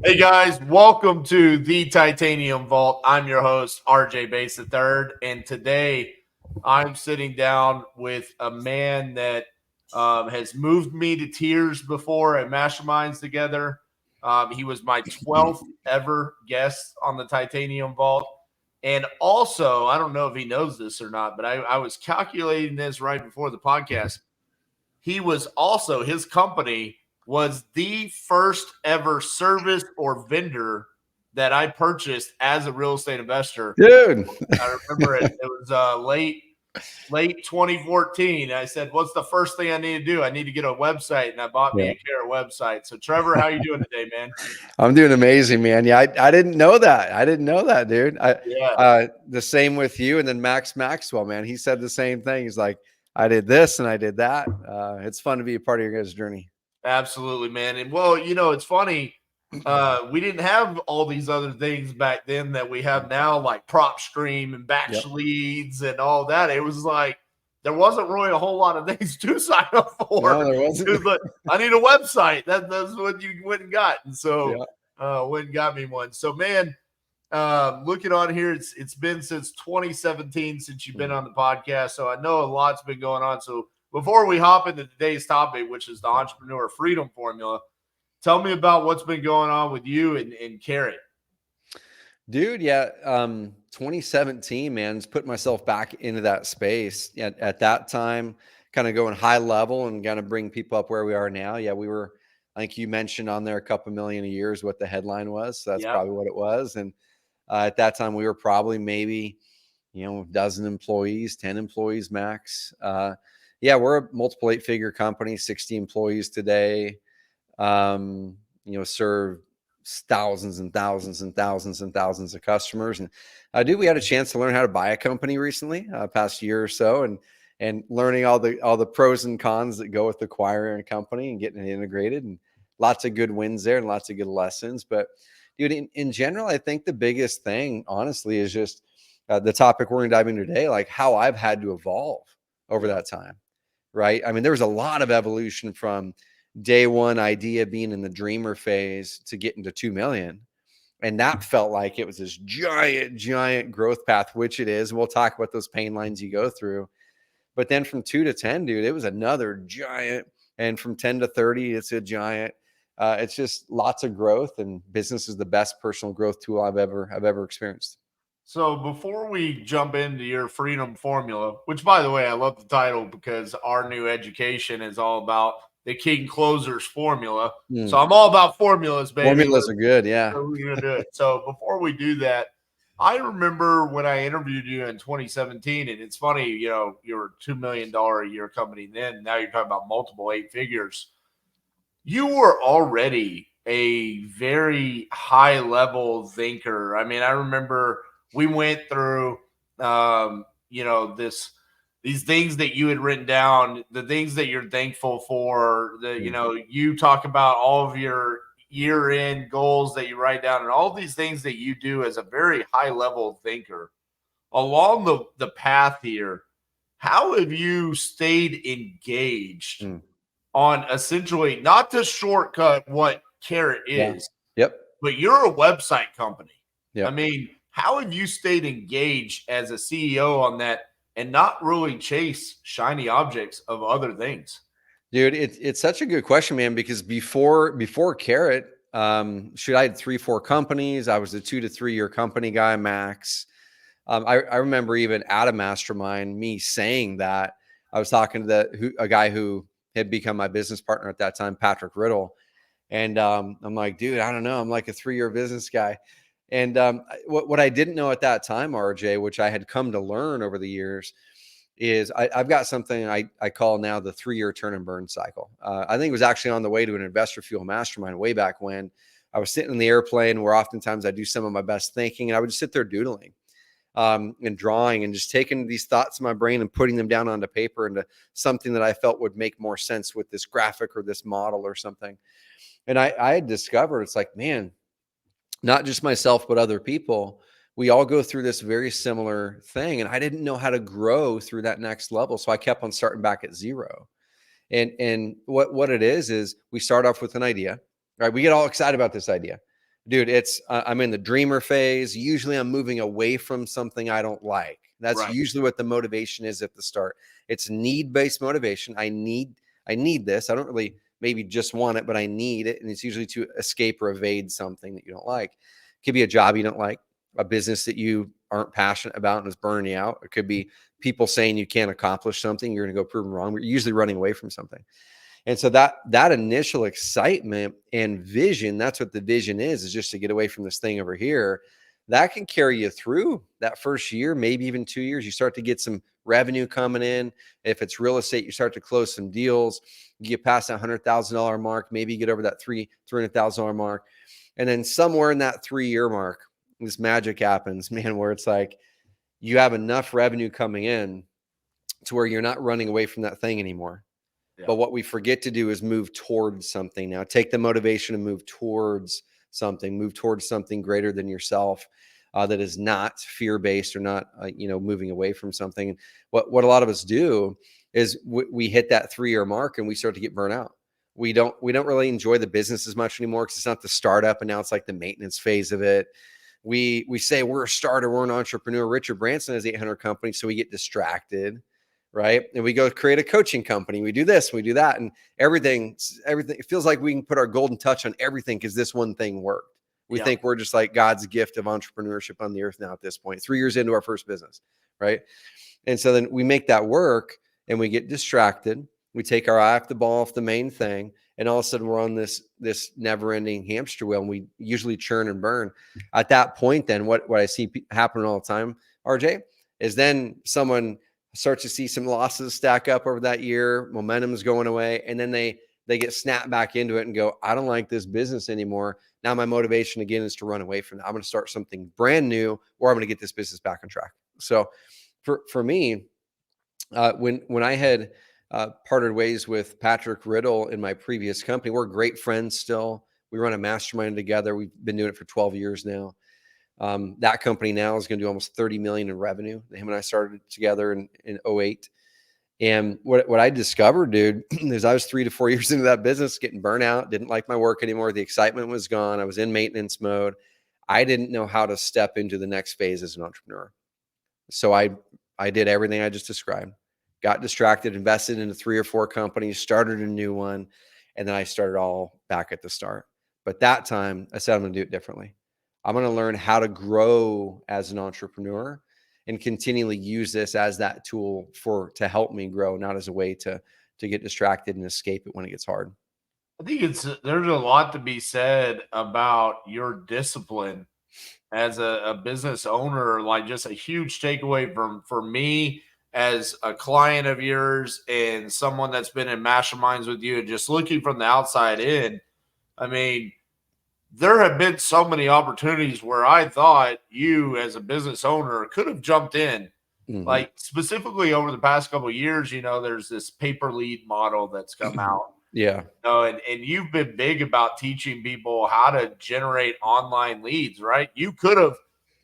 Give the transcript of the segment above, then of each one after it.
Hey guys, welcome to the Titanium Vault. I'm your host, RJ Bates III, and today I'm sitting down with a man that has moved me to tears before at masterminds together. He was my 12th ever guest on the Titanium Vault. And also, I don't know if he knows this or not, but I was calculating this right before the podcast. He was also, his company was the first ever service or vendor that I purchased as a real estate investor. Dude. I remember it. It was late 2014. I said, "What's the first thing I need to do? I need to get a website," and I bought me Yeah. a Carrot website. So, Trevor, how you doing today, man? I'm doing amazing, man. Yeah, I didn't know that. I didn't know that, dude. Yeah, The same with you, and then Max Maxwell, man. He said the same thing. He's like, I did this and I did that. It's fun to be a part of your guys' journey. absolutely, man. And well, it's funny. We didn't have all these other things back then that we have now, like prop stream and batch Yep. leads and all that. It was like there wasn't really a whole lot of things to sign up for. No, there wasn't. But I need a website. That's what you went and got. And so Yeah. went and got me one. So man, looking on here, it's been since 2017 since you've been on the podcast. So I know a lot's been going on. So before we hop into today's topic, which is the entrepreneur freedom formula, tell me about what's been going on with you and Carrot. Dude, yeah. 2017, man, just put myself back into that space at that time, kind of going high level and kind of bring people up where we are now. Yeah, we were, I think you mentioned on there a couple million a year is what the headline was. So that's Yep. probably what it was. And at that time, we were probably maybe, a dozen employees, 10 employees max. Yeah, we're a multiple 8-figure company, 60 employees today. Serve thousands and thousands and thousands and thousands of customers. And we had a chance to learn how to buy a company recently, past year or so, and learning all the pros and cons that go with acquiring a company and getting it integrated, and lots of good wins there and lots of good lessons. But dude, in general, I think the biggest thing, honestly, is just the topic we're going to dive into today, like how I've had to evolve over that time, right? I mean, there was a lot of evolution from day one idea being in the dreamer phase to getting to 2 million. And that felt like it was this giant growth path, which it is. We'll talk about those pain lines you go through. But then from 2 to 10, dude, it was another giant. And from 10 to 30, it's a giant. It's just lots of growth, and business is the best personal growth tool I've ever experienced. So before we jump into your freedom formula, which by the way, I love the title because our new education is all about the King Closer's formula. So I'm all about formulas, baby. Formulas are good. Yeah. So we're going to do it. So before we do that, I remember when I interviewed you in 2017, and it's funny, you're a $2 million a year company then. Now you're talking about multiple 8 figures. You were already a very high level thinker. I mean, I remember we went through, these things that you had written down, the things that you're thankful for, you talk about all of your year end goals that you write down and all these things that you do as a very high level thinker. Along the path here, how have you stayed engaged on essentially not to shortcut what Carrot is, but you're a website company. I mean, how have you stayed engaged as a CEO on that and not really chase shiny objects of other things? Dude, it's such a good question, man, because before Carrot, I had 3-4 companies. I was a 2 to 3 year company guy, max. I remember even at a mastermind, me saying that. I was talking to a guy who had become my business partner at that time, Patrick Riddle. And I'm like, dude, I don't know. I'm like a 3-year business guy. And what I didn't know at that time, RJ, which I had come to learn over the years, is I've got something I call now the 3-year turn and burn cycle. I think it was actually on the way to an investor fuel mastermind way back when. I was sitting in the airplane where oftentimes I do some of my best thinking, and I would just sit there doodling and drawing and just taking these thoughts in my brain and putting them down onto paper into something that I felt would make more sense with this graphic or this model or something. And I had discovered, it's like, man, not just myself, but other people, we all go through this very similar thing. And I didn't know how to grow through that next level. So I kept on starting back at zero. And what it is we start off with an idea, right? We get all excited about this idea. Dude, it's I'm in the dreamer phase. Usually I'm moving away from something I don't like. That's Right. usually what the motivation is at the start. It's need-based motivation. I need this. I don't really maybe just want it, but I need it. And it's usually to escape or evade something that you don't like. It could be a job you don't like, a business that you aren't passionate about and is burning you out. It could be people saying you can't accomplish something. You're going to go prove them wrong. You're usually running away from something. And so that initial excitement and vision, that's what the vision is just to get away from this thing over here. That can carry you through that first year, maybe even 2 years. You start to get some revenue coming in. If it's real estate, you start to close some deals. You get past that $100,000 mark, maybe you get over that $300,000 mark. And then somewhere in that 3-year mark, this magic happens, man, where it's like you have enough revenue coming in to where you're not running away from that thing anymore. Yeah. But what we forget to do is move towards something. Now, take the motivation and move towards something greater than yourself, that is not fear-based or not, moving away from something. What a lot of us do is we hit that 3-year mark and we start to get burnt out. We don't really enjoy the business as much anymore because it's not the startup, and now it's like the maintenance phase of it. We say we're a starter, we're an entrepreneur. Richard Branson has 800 companies, so we get distracted, right? And we go create a coaching company. We do this, we do that, and everything. It feels like we can put our golden touch on everything because this one thing worked. We think we're just like God's gift of entrepreneurship on the earth now at this point, 3 years into our first business, right? And so then we make that work and we get distracted. We take our eye off the ball, off the main thing, and all of a sudden we're on this never-ending hamster wheel, and we usually churn and burn. At that point, then what I see happen all the time, RJ, is then someone starts to see some losses stack up over that year, momentum is going away, and then they get snapped back into it and go, I don't like this business anymore. Now my motivation again is to run away from that. I'm going to start something brand new, or I'm going to get this business back on track. So for me, when I had parted ways with Patrick Riddle in my previous company, we're great friends still. We run a mastermind together. We've been doing it for 12 years now. That company now is going to do almost 30 million in revenue. Him and I started together in 2008. And what I discovered, dude, is I was 3 to 4 years into that business, getting burnt out, didn't like my work anymore. The excitement was gone. I was in maintenance mode. I didn't know how to step into the next phase as an entrepreneur. So I did everything I just described, got distracted, invested into 3 or 4 companies, started a new one, and then I started all back at the start. But that time I said, I'm going to do it differently. I'm going to learn how to grow as an entrepreneur and continually use this as that tool to help me grow, not as a way to get distracted and escape it when it gets hard. I think there's a lot to be said about your discipline as a business owner. Like, just a huge takeaway for me as a client of yours and someone that's been in masterminds with you, and just looking from the outside in. I mean, there have been so many opportunities where I thought you as a business owner could have jumped in. Mm-hmm. Like, specifically over the past couple of years, there's this paper lead model that's come out. Yeah. And you've been big about teaching people how to generate online leads, right? You could have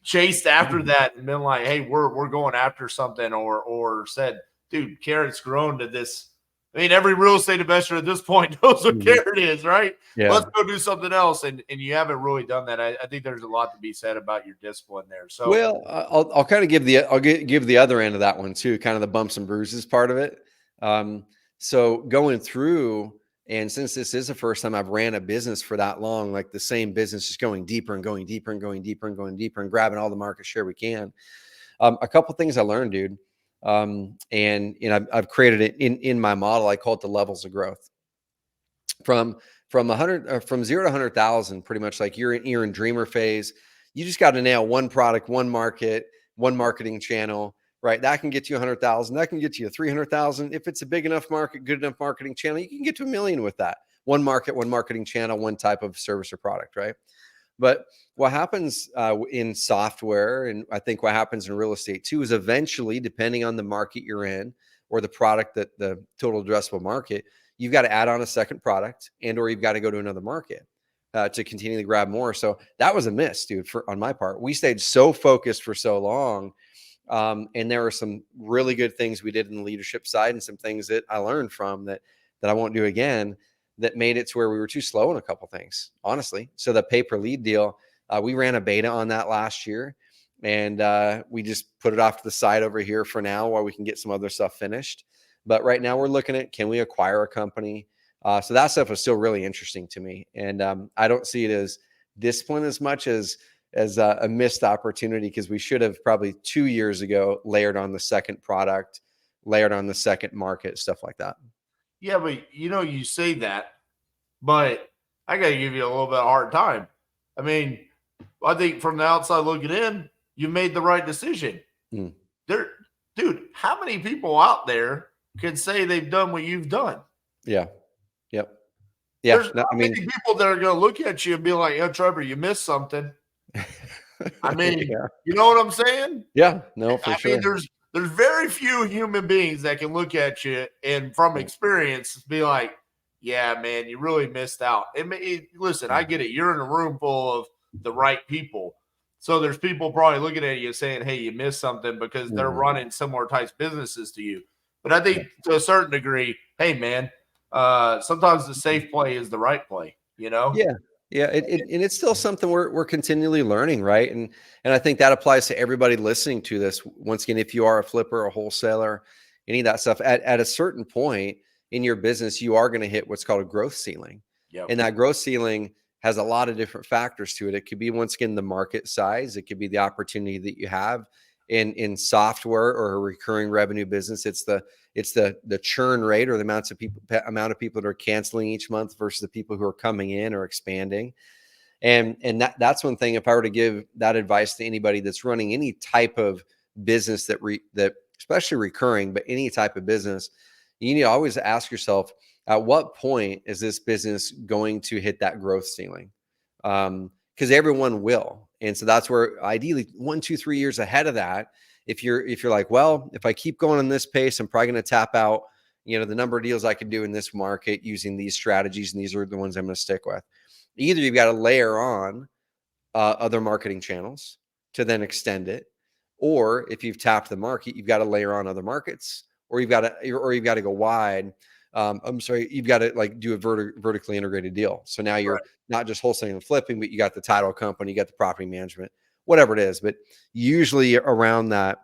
chased after that and been like, hey, we're going after something, or said, dude, Carrot's grown to this. I mean, every real estate investor at this point knows what Carrot is, right? Yeah. Let's go do something else. And you haven't really done that. I think there's a lot to be said about your discipline there. So, well, I'll kind of give the other end of that one too, kind of the bumps and bruises part of it. So going through, and since this is the first time I've ran a business for that long, like the same business, just going deeper and going deeper and going deeper and going deeper and grabbing all the market share we can. A couple things I learned, dude. And I've created it in my model. I call it the levels of growth. From 0 to 100,000, pretty much like you're in dreamer phase. You just got to nail one product, one market, one marketing channel, right? That can get you 100,000. That can get you 300,000. If it's a big enough market, good enough marketing channel, you can get to 1 million with that. One market, one marketing channel, one type of service or product, right? But what happens in software, and I think what happens in real estate too, is eventually, depending on the market you're in or the product, that the total addressable market, you've got to add on a second product, or you've got to go to another market to continually grab more. So that was a miss, dude, on my part. We stayed so focused for so long. And there were some really good things we did in the leadership side, and some things that I learned from that I won't do again. that made it to where we were too slow in a couple things, honestly. So the pay per lead deal, we ran a beta on that last year, and we just put it off to the side over here for now while we can get some other stuff finished. But right now we're looking at, can we acquire a company? So that stuff is still really interesting to me. And I don't see it as discipline as much as a missed opportunity, because we should have probably 2 years ago layered on the second product, layered on the second market, stuff like that. Yeah, but you say that, but I got to give you a little bit of a hard time. I mean, I think from the outside looking in, you made the right decision. Mm. Dude, how many people out there can say they've done what you've done? Yeah. Yep. Yeah. There's not many people that are going to look at you and be like, "Oh, Trevor, you missed something." I mean, yeah. You know what I'm saying? Yeah. No, for sure. I mean, there's very few human beings that can look at you and from experience be like, "Yeah, man, you really missed out." Listen, I get it. You're in a room full of the right people. So there's people probably looking at you saying, "Hey, you missed something," because they're running similar types businesses to you. But I think to a certain degree, hey, man, sometimes the safe play is the right play, Yeah. Yeah. And it's still something we're continually learning. Right. And I think that applies to everybody listening to this. Once again, if you are a flipper, a wholesaler, any of that stuff, at a certain point in your business, you are going to hit what's called a growth ceiling. Yep. And that growth ceiling has a lot of different factors to it. It could be, once again, the market size. It could be the opportunity that you have in software or a recurring revenue business. It's the churn rate, or the amount of people that are canceling each month versus the people who are coming in or expanding. And that's one thing. If I were to give that advice to anybody that's running any type of business that especially recurring, but any type of business, you need to always ask yourself, at what point is this business going to hit that growth ceiling? Because everyone will. And so that's where, ideally, 1, 2, 3 years ahead of that, if you're like, well, if I keep going on this pace, I'm probably going to tap out, the number of deals I could do in this market using these strategies, and these are the ones I'm going to stick with. Either you've got to layer on other marketing channels to then extend it, or if you've tapped the market, you've got to layer on other markets, or you've got to go wide. You've got to do a vertically integrated deal. So now you're not just wholesaling and flipping, but you got the title company, you got the property management, whatever it is. But usually around that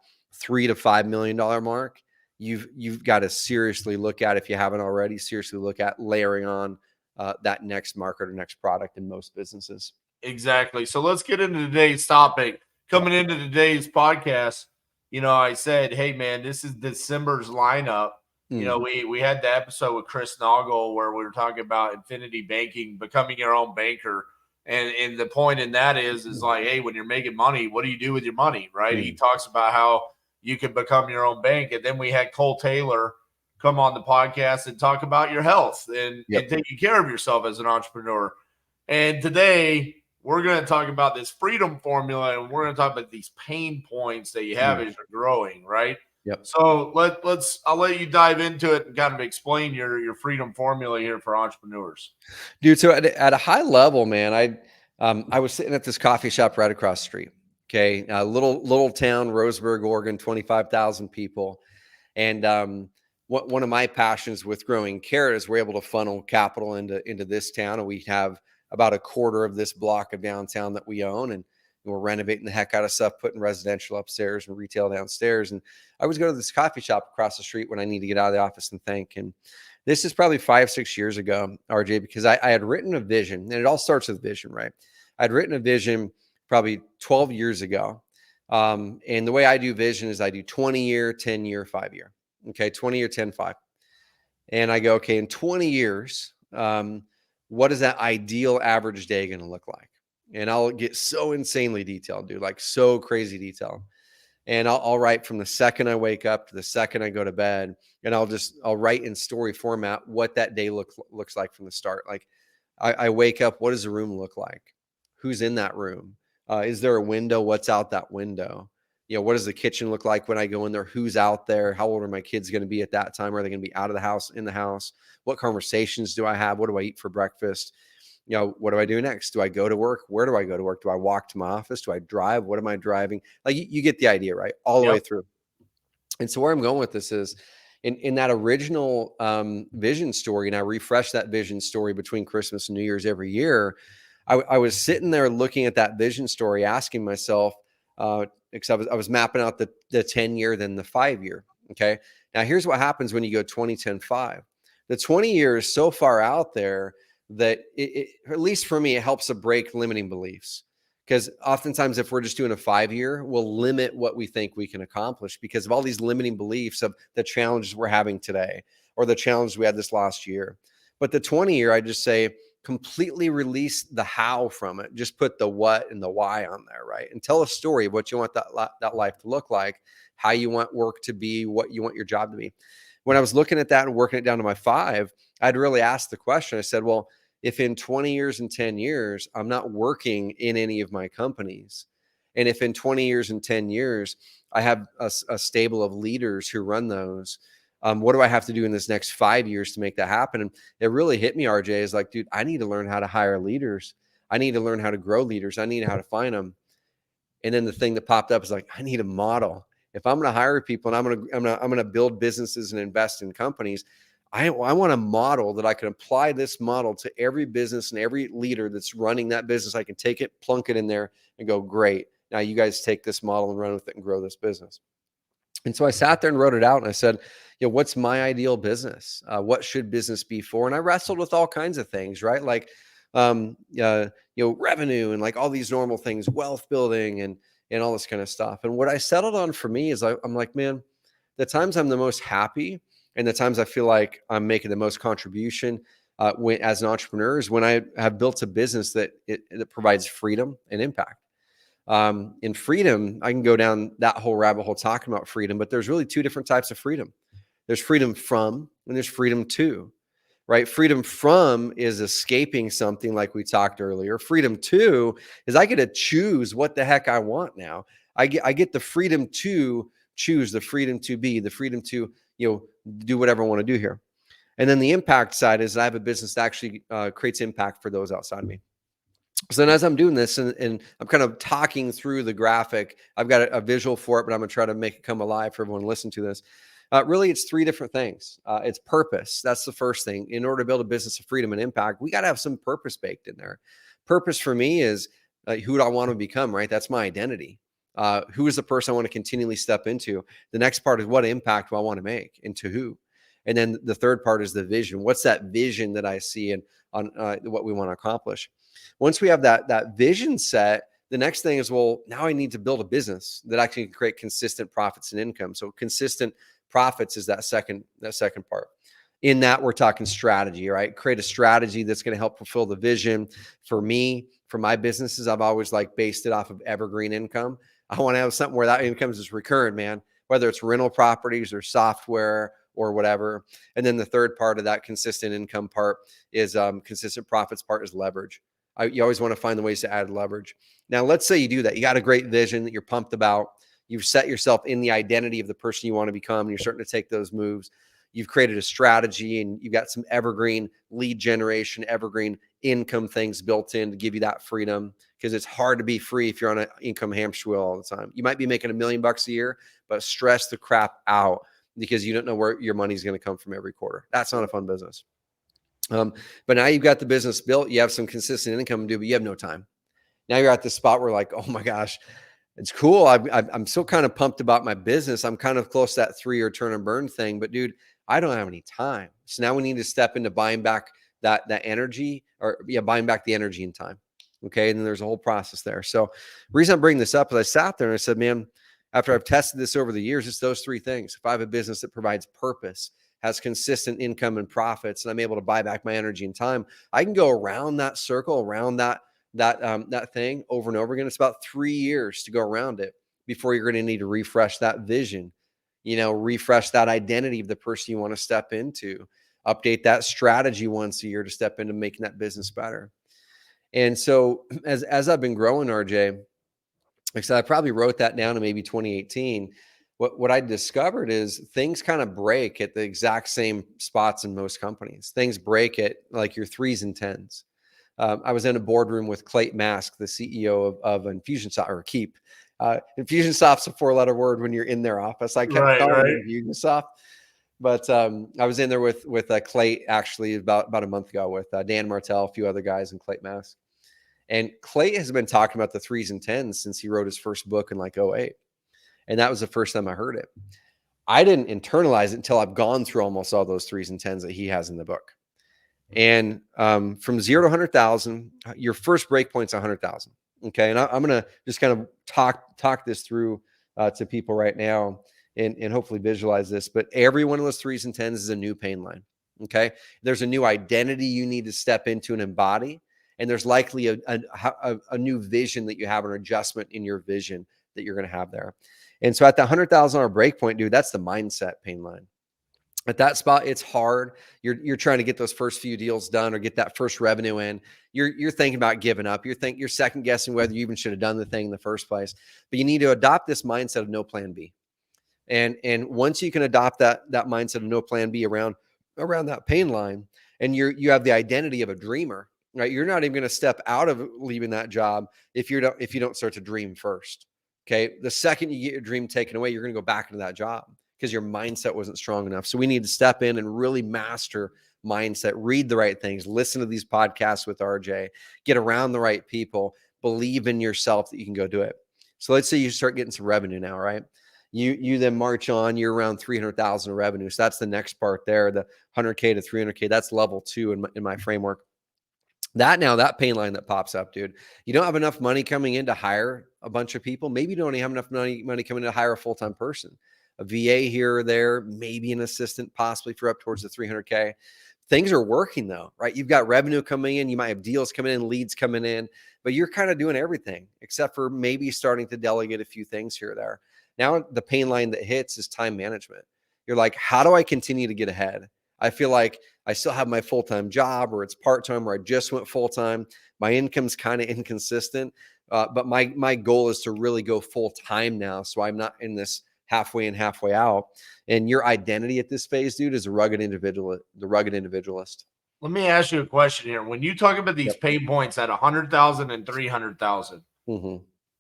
$3 to $5 million mark, you've got to seriously look at, if you haven't already, layering on that next market or next product in most businesses. Exactly. So let's get into today's topic. Coming into today's podcast, I said, hey, man, this is December's lineup. We had the episode with Chris Noggle where we were talking about infinity banking, becoming your own banker. And the point in that is like, hey, when you're making money, what do you do with your money, right? He talks about how you can become your own bank. And then we had Cole Taylor come on the podcast and talk about your health and taking care of yourself as an entrepreneur. And today we're going to talk about this freedom formula, and we're going to talk about these pain points that you have as you're growing, right? Yep. So I'll let you dive into it and kind of explain your freedom formula here for entrepreneurs. Dude, so at a high level, man, I was sitting at this coffee shop right across the street. Okay. Little town, Roseburg, Oregon, 25,000 people. And one of my passions with growing Carrot is we're able to funnel capital into this town. And we have about a quarter of this block of downtown that we own. And we're renovating the heck out of stuff, putting residential upstairs and retail downstairs. And I always go to this coffee shop across the street when I need to get out of the office and think. And this is probably 5-6 years ago, RJ, because I had written a vision, and it all starts with vision, right? I'd written a vision probably 12 years ago. And the way I do vision is I do 20-year, 10-year, 5-year. Okay, 20-year, 10, 5. And I go, okay, in 20 years, what is that ideal average day going to look like? And I'll get so insanely detailed, dude, like so crazy detailed. And I'll write from the second I wake up to the second I go to bed, and I'll write in story format what that day looks like from the start. Like I wake up, what does the room look like? Who's in that room? Is there a window? What's out that window? What does the kitchen look like when I go in there? Who's out there? How old are my kids going to be at that time? Are they going to be out of the house, in the house? What conversations do I have? What do I eat for breakfast? What do I do next? Do I go to work? Where do I go to work? Do I walk to my office? Do I drive? What am I driving? Like you get the idea, right? All the way through. And so where I'm going with this is, In that original vision story, and I refresh that vision story between Christmas and New Year's every year, I was sitting there looking at that vision story, asking myself, because I was mapping out the 10-year, then the 5-year. Okay. Now here's what happens when you go 20, 10, 5. The 20 years so far out there that at least for me, it helps to break limiting beliefs. Because oftentimes if we're just doing a 5-year, we'll limit what we think we can accomplish because of all these limiting beliefs of the challenges we're having today or the challenges we had this last year. But the 20-year, I just say, completely release the how from it. Just put the what and the why on there, right? And tell a story of what you want that life to look like, how you want work to be, what you want your job to be. When I was looking at that and working it down to my 5, I'd really asked the question. I said, well, if in 20 years and 10 years, I'm not working in any of my companies, and if in 20 years and 10 years, I have a stable of leaders who run those, what do I have to do in this next 5 years to make that happen? And it really hit me, RJ, is like, dude, I need to learn how to hire leaders. I need to learn how to grow leaders. I need how to find them. And then the thing that popped up is like, I need a model. If I'm going to hire people and I'm going to build businesses and invest in companies, I want a model that I can apply this model to every business and every leader that's running that business. I can take it, plunk it in there and go, great. Now you guys take this model and run with it and grow this business. And so I sat there and wrote it out and I said, what's my ideal business? What should business be for? And I wrestled with all kinds of things, right? Like, revenue and like all these normal things, wealth building and all this kind of stuff. And what I settled on for me is I'm like, man, the times I'm the most happy and the times I feel like I'm making the most contribution as an entrepreneur is when I have built a business that provides freedom and impact. In freedom, I can go down that whole rabbit hole talking about freedom, but there's really 2 different types of freedom. There's freedom from, and there's freedom to, right? Freedom from is escaping something like we talked earlier. Freedom to is I get to choose what the heck I want now. I get the freedom to choose, the freedom to be, the freedom to, do whatever I want to do here. And then the impact side is I have a business that actually creates impact for those outside of me. So then as I'm doing this and I'm kind of talking through the graphic, I've got a visual for it, but I'm going to try to make it come alive for everyone to listen to this. Really, it's 3 different things. It's purpose. That's the first thing. In order to build a business of freedom and impact, we got to have some purpose baked in there. Purpose for me is who do I want to become, right? That's my identity. Who is the person I want to continually step into? The next part is what impact do I want to make and to who? And then the third part is the vision. What's that vision that I see and on what we want to accomplish? Once we have that vision set, the next thing is, well, now I need to build a business that actually can create consistent profits and income. So consistent profits is that second part. In that, we're talking strategy, right? Create a strategy that's going to help fulfill the vision. For me, for my businesses, I've always based it off of evergreen income. I want to have something where that income is recurring, man, whether it's rental properties or software or whatever. And then the third part of that consistent income part is consistent profits part is leverage. You always want to find the ways to add leverage. Now, let's say you do that. You got a great vision that you're pumped about. You've set yourself in the identity of the person you want to become. And you're starting to take those moves. You've created a strategy and you've got some evergreen lead generation, evergreen income things built in to give you that freedom, because it's hard to be free if you're on an income hamster wheel all the time. You might be making $1 million a year, but stress the crap out because you don't know where your money's going to come from every quarter. That's not a fun business. But now you've got the business built, you have some consistent income to do, but you have no time. Now you're at the spot where oh my gosh, it's cool. I'm still kind of pumped about my business. I'm kind of close to that 3-year turn and burn thing, but dude, I don't have any time. So now we need to step into buying back that energy buying back the energy and time. Okay. And then there's a whole process there. So the reason I'm bringing this up is I sat there and I said, man, after I've tested this over the years, it's those 3 things. If I have a business that provides purpose, has consistent income and profits, and I'm able to buy back my energy and time, I can go around that circle, around that thing over and over again. It's about 3 years to go around it before you're going to need to refresh that vision, refresh that identity of the person you want to step into, update that strategy once a year to step into making that business better. And so as I've been growing, RJ, like I said, I probably wrote that down in maybe 2018. What I discovered is things kind of break at the exact same spots in most companies. Things break at like your 3s and 10s. I was in a boardroom with Clayton Mask, the CEO of Infusionsoft, or Keep. Infusionsoft's a 4-letter word when you're in their office. I kept calling it Infusionsoft. But I was in there with Clay actually about a month ago with Dan Martell, a few other guys, and Clay Mask. And Clay has been talking about the 3s and 10s since he wrote his first book in like 08. And that was the first time I heard it. I didn't internalize it until I've gone through almost all those 3s and 10s that he has in the book. And from 0 to 100,000, your first break point's 100,000. Okay. And I'm going to just kind of talk this through to people right now and hopefully visualize this. But every one of those 3s and 10s is a new pain line. Okay. There's a new identity you need to step into and embody. And there's likely a new vision that you have, an adjustment in your vision that you're going to have there. And so at the $100,000 break point, dude, that's the mindset pain line. At that spot, it's hard. You're trying to get those first few deals done or get that first revenue in. You're thinking about giving up. You're second guessing whether you even should have done the thing in the first place. But you need to adopt this mindset of no plan B. And once you can adopt that mindset of no plan B around that pain line, and you have the identity of a dreamer, right? You're not even going to step out of leaving that job if you don't start to dream first. Okay. The second you get your dream taken away, you're going to go back into that job because your mindset wasn't strong enough. So we need to step in and really master mindset, read the right things, listen to these podcasts with RJ, get around the right people, believe in yourself that you can go do it. So let's say you start getting some revenue now, right? You then march on, you're around 300,000 of revenue. So that's the next part there, the 100K to 300K. That's level 2 in my framework. That pain line that pops up, dude. You don't have enough money coming in to hire a bunch of people. Maybe you don't even have enough money coming in to hire a full-time person, a VA here or there, maybe an assistant, possibly for up towards the 300K. Things are working though, right? You've got revenue coming in. You might have deals coming in, leads coming in, but you're kind of doing everything except for maybe starting to delegate a few things here or there. Now the pain line that hits is time management. You're like, how do I continue to get ahead? I feel like I still have my full-time job, or it's part-time, or I just went full-time. My income's kind of inconsistent, but my goal is to really go full-time now, so I'm not in this halfway in, halfway out. And your identity at this phase, dude, is the rugged individualist. Let me ask you a question here. When you talk about these pain points at 100,000 and 300,000,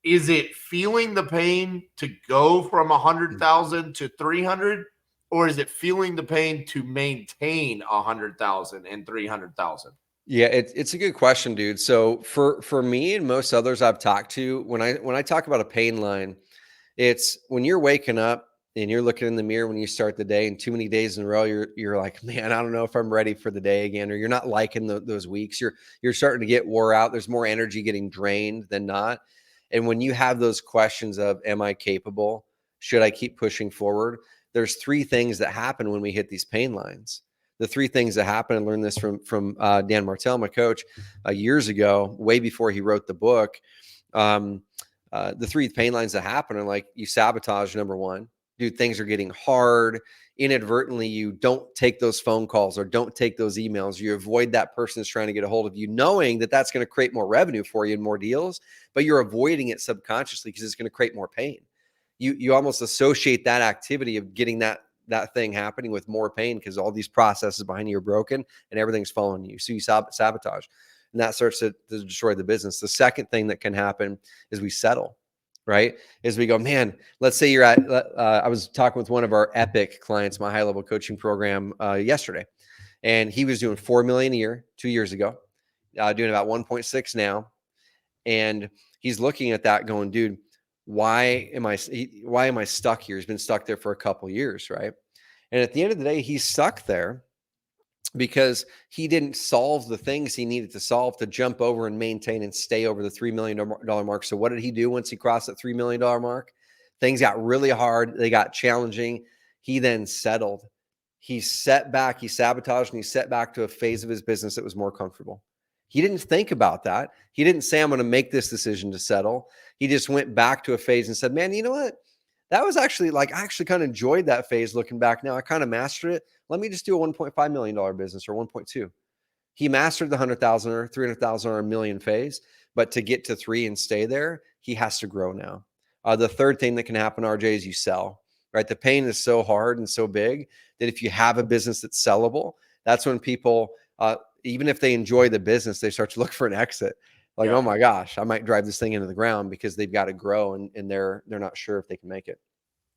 is it feeling the pain to go from 100,000 to 300? Or is it feeling the pain to maintain 100,000 and 300,000? Yeah, it's a good question, dude. So for me and most others I've talked to, when I talk about a pain line, it's when you're waking up and you're looking in the mirror when you start the day, and too many days in a row, you're like, man, I don't know if I'm ready for the day again, or you're not liking those weeks. You're starting to get wore out. There's more energy getting drained than not. And when you have those questions of, am I capable? Should I keep pushing forward? There's 3 things that happen when we hit these pain lines. The 3 things that happen, I learned this from Dan Martell, my coach, years ago, way before he wrote the book. The 3 pain lines that happen are like, you sabotage, number 1. Dude, things are getting hard. Inadvertently, you don't take those phone calls or don't take those emails. You avoid that person that's trying to get a hold of you, knowing that that's going to create more revenue for you and more deals, but you're avoiding it subconsciously because it's going to create more pain. You almost associate that activity of getting that thing happening with more pain because all these processes behind you are broken and everything's following you. So you sabotage, and that starts to destroy the business. The second thing that can happen is we settle, right? Is we go, man, let's say you're at, I was talking with one of our Epic clients, my high-level coaching program yesterday, and he was doing $4 million a year 2 years ago, doing about 1.6 now. And he's looking at that going, dude, why am I stuck here? He's been stuck there for a couple of years, right? And at the end of the day, he's stuck there because he didn't solve the things he needed to solve to jump over and maintain and stay over the $3 million mark. So what did he do once he crossed that $3 million mark? Things got really hard. They got challenging. He then settled. He set back, he sabotaged, and he set back to a phase of his business that was more comfortable. He didn't think about that. He didn't say, I'm going to make this decision to settle. He just went back to a phase and said, man, you know what? That was actually I actually kind of enjoyed that phase looking back now. I kind of mastered it. Let me just do a $1.5 million business or 1.2. He mastered the 100,000 or 300,000 or a million phase, but to get to 3 and stay there, he has to grow now. The third thing that can happen, RJ, is you sell, right? The pain is so hard and so big that if you have a business that's sellable, that's when people, even if they enjoy the business, they start to look for an exit. Like, oh my gosh, I might drive this thing into the ground because they've got to grow and they're not sure if they can make it.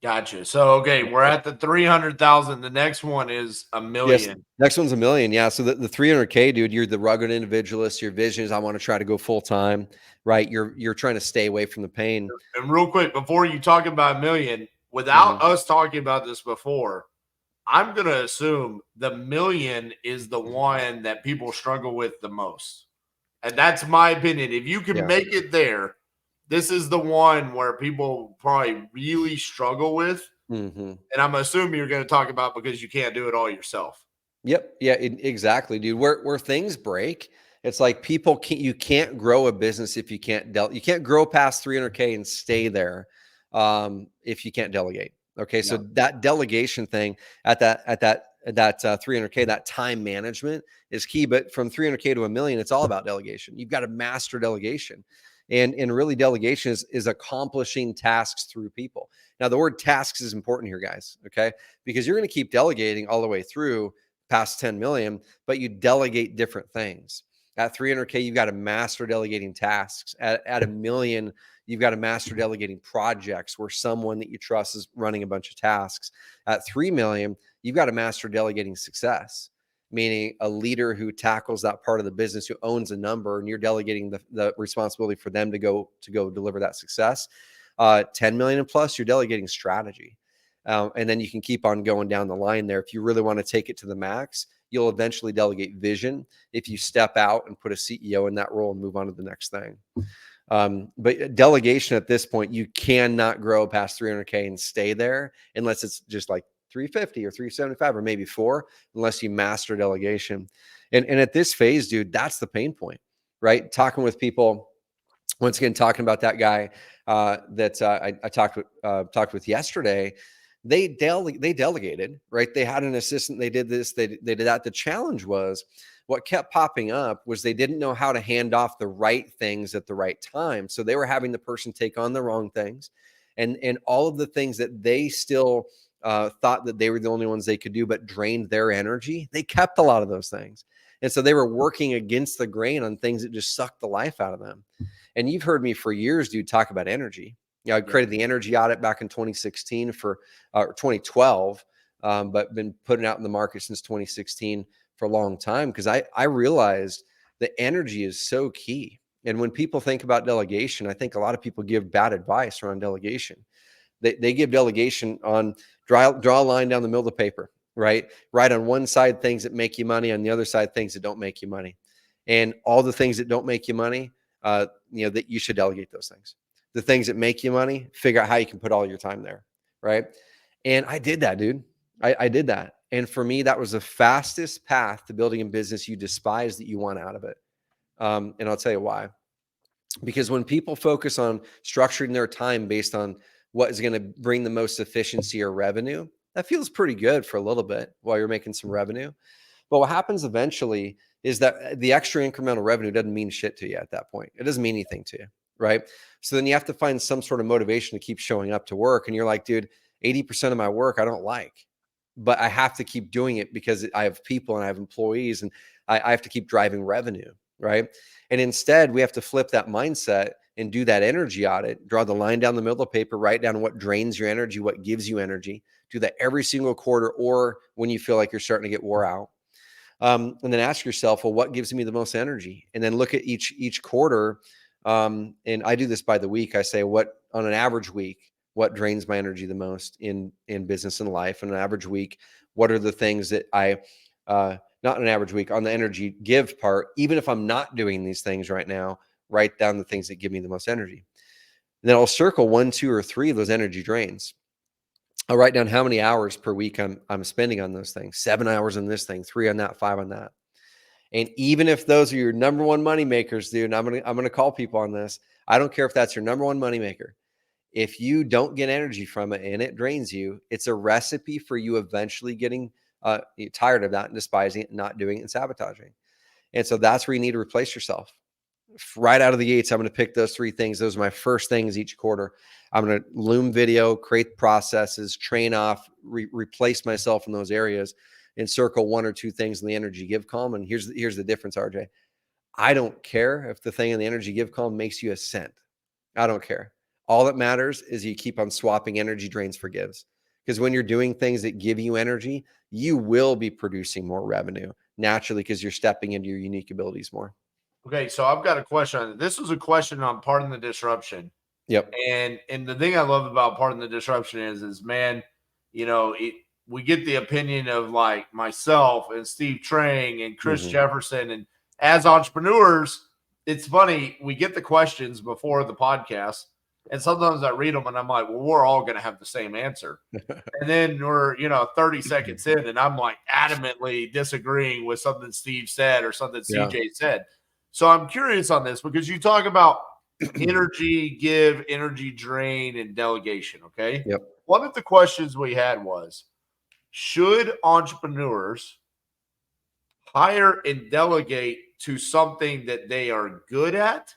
Gotcha. So, okay, we're at the 300,000. The next one is a Yes. million. Next one's a million. Yeah. So the 300K, dude, you're the rugged individualist. Your vision is I want to try to go full time, right? You're trying to stay away from the pain. And real quick, before you talk about a million, without Mhm. us talking about this before, I'm going to assume the million is the one that people struggle with the most. And that's my opinion. If you can Yeah. make it there, this is the one where people probably really struggle with. Hmm. And I'm assuming you're going to talk about because you can't do it all yourself. Yep. Yeah. Exactly, dude. Where things break, it's like people can't. You can't grow a business if you can't you can't grow past 300K and stay there, if you can't delegate. Okay. So Yeah. that delegation thing at that 300K, that time management is key. But from 300K to a million, it's all about delegation. You've got to master delegation, and really delegation is accomplishing tasks through people. Now the word tasks is important here, guys. Okay, because you're going to keep delegating all the way through past 10 million, but you delegate different things. At 300K, you've got to master delegating tasks. At a million, you've got to master delegating projects where someone that you trust is running a bunch of tasks. At 3 million, you've got to master delegating success, meaning a leader who tackles that part of the business, who owns a number, and you're delegating the responsibility for them to go deliver that success. 10 million and plus, you're delegating strategy. And then you can keep on going down the line there. If you really want to take it to the max, you'll eventually delegate vision if you step out and put a CEO in that role and move on to the next thing. But delegation at this point, you cannot grow past 300K and stay there unless it's just like 350 or 375 or maybe 4, unless you master delegation. And at this phase, dude, that's the pain point, right? Talking with people, once again, talking about that guy that I talked with yesterday. They delegated, right? They had an assistant. They did this. They did that. The challenge was what kept popping up was they didn't know how to hand off the right things at the right time. So they were having the person take on the wrong things, and all of the things that they still thought that they were the only ones they could do, but drained their energy. They kept a lot of those things, and so they were working against the grain on things that just sucked the life out of them. And you've heard me for years, dude, talk about energy. Yeah, I created the energy audit back in 2016 for 2012, but been putting out in the market since 2016 for a long time because I realized that energy is so key. And when people think about delegation, I think a lot of people give bad advice around delegation. They give delegation on draw a line down the middle of the paper, right? Write on one side things that make you money, on the other side things that don't make you money. And all the things that don't make you money, that you should delegate those things. The things that make you money, figure out how you can put all your time there, right? And I did that, dude. I did that. And for me, that was the fastest path to building a business you despise that you want out of it. And I'll tell you why. Because when people focus on structuring their time based on what is going to bring the most efficiency or revenue, that feels pretty good for a little bit while you're making some revenue. But what happens eventually is that the extra incremental revenue doesn't mean shit to you at that point. It doesn't mean anything to you, right? So then you have to find some sort of motivation to keep showing up to work. And you're like, dude, 80% of my work I don't like, but I have to keep doing it because I have people and I have employees and I have to keep driving revenue, right? And instead, we have to flip that mindset and do that energy audit, draw the line down the middle of the paper, write down what drains your energy, what gives you energy. Do that every single quarter or when you feel like you're starting to get wore out. And then ask yourself, well, what gives me the most energy? And then look at each quarter. And I do this by the week. I say, what on an average week, what drains my energy the most in business and life? On an average week, what are the things that not an average week on the energy give part, even if I'm not doing these things right now, write down the things that give me the most energy. And then I'll circle 1, 2, or 3 of those energy drains. I'll write down how many hours per week I'm spending on those things. 7 hours on this thing, 3 on that, 5 on that. And even if those are your number one money makers, dude, and I'm gonna call people on this. I don't care if that's your number one money maker. If you don't get energy from it and it drains you, it's a recipe for you eventually getting tired of that and despising it, and not doing it and sabotaging. And so that's where you need to replace yourself right out of the gates. I'm going to pick those 3 things. Those are my first things each quarter. I'm going to loom video, create processes, train off, replace myself in those areas, and circle 1 or 2 things in the energy give column. And here's the difference, RJ. I don't care if the thing in the energy give column makes you a cent. I don't care. All that matters is you keep on swapping energy drains for gives. Because when you're doing things that give you energy, you will be producing more revenue naturally because you're stepping into your unique abilities more. Okay, so I've got a question on it. This was a question on Pardon the Disruption. Yep. And the thing I love about Pardon the Disruption is man, we get the opinion of like myself and Steve Trang and Chris Jefferson. And as entrepreneurs, it's funny, we get the questions before the podcast. And sometimes I read them and I'm like, well, we're all going to have the same answer. And then we're, 30 seconds in and I'm like adamantly disagreeing with something Steve said or something CJ said. So I'm curious on this because you talk about energy give, energy drain, and delegation. Okay. Yep. One of the questions we had was, should entrepreneurs hire and delegate to something that they are good at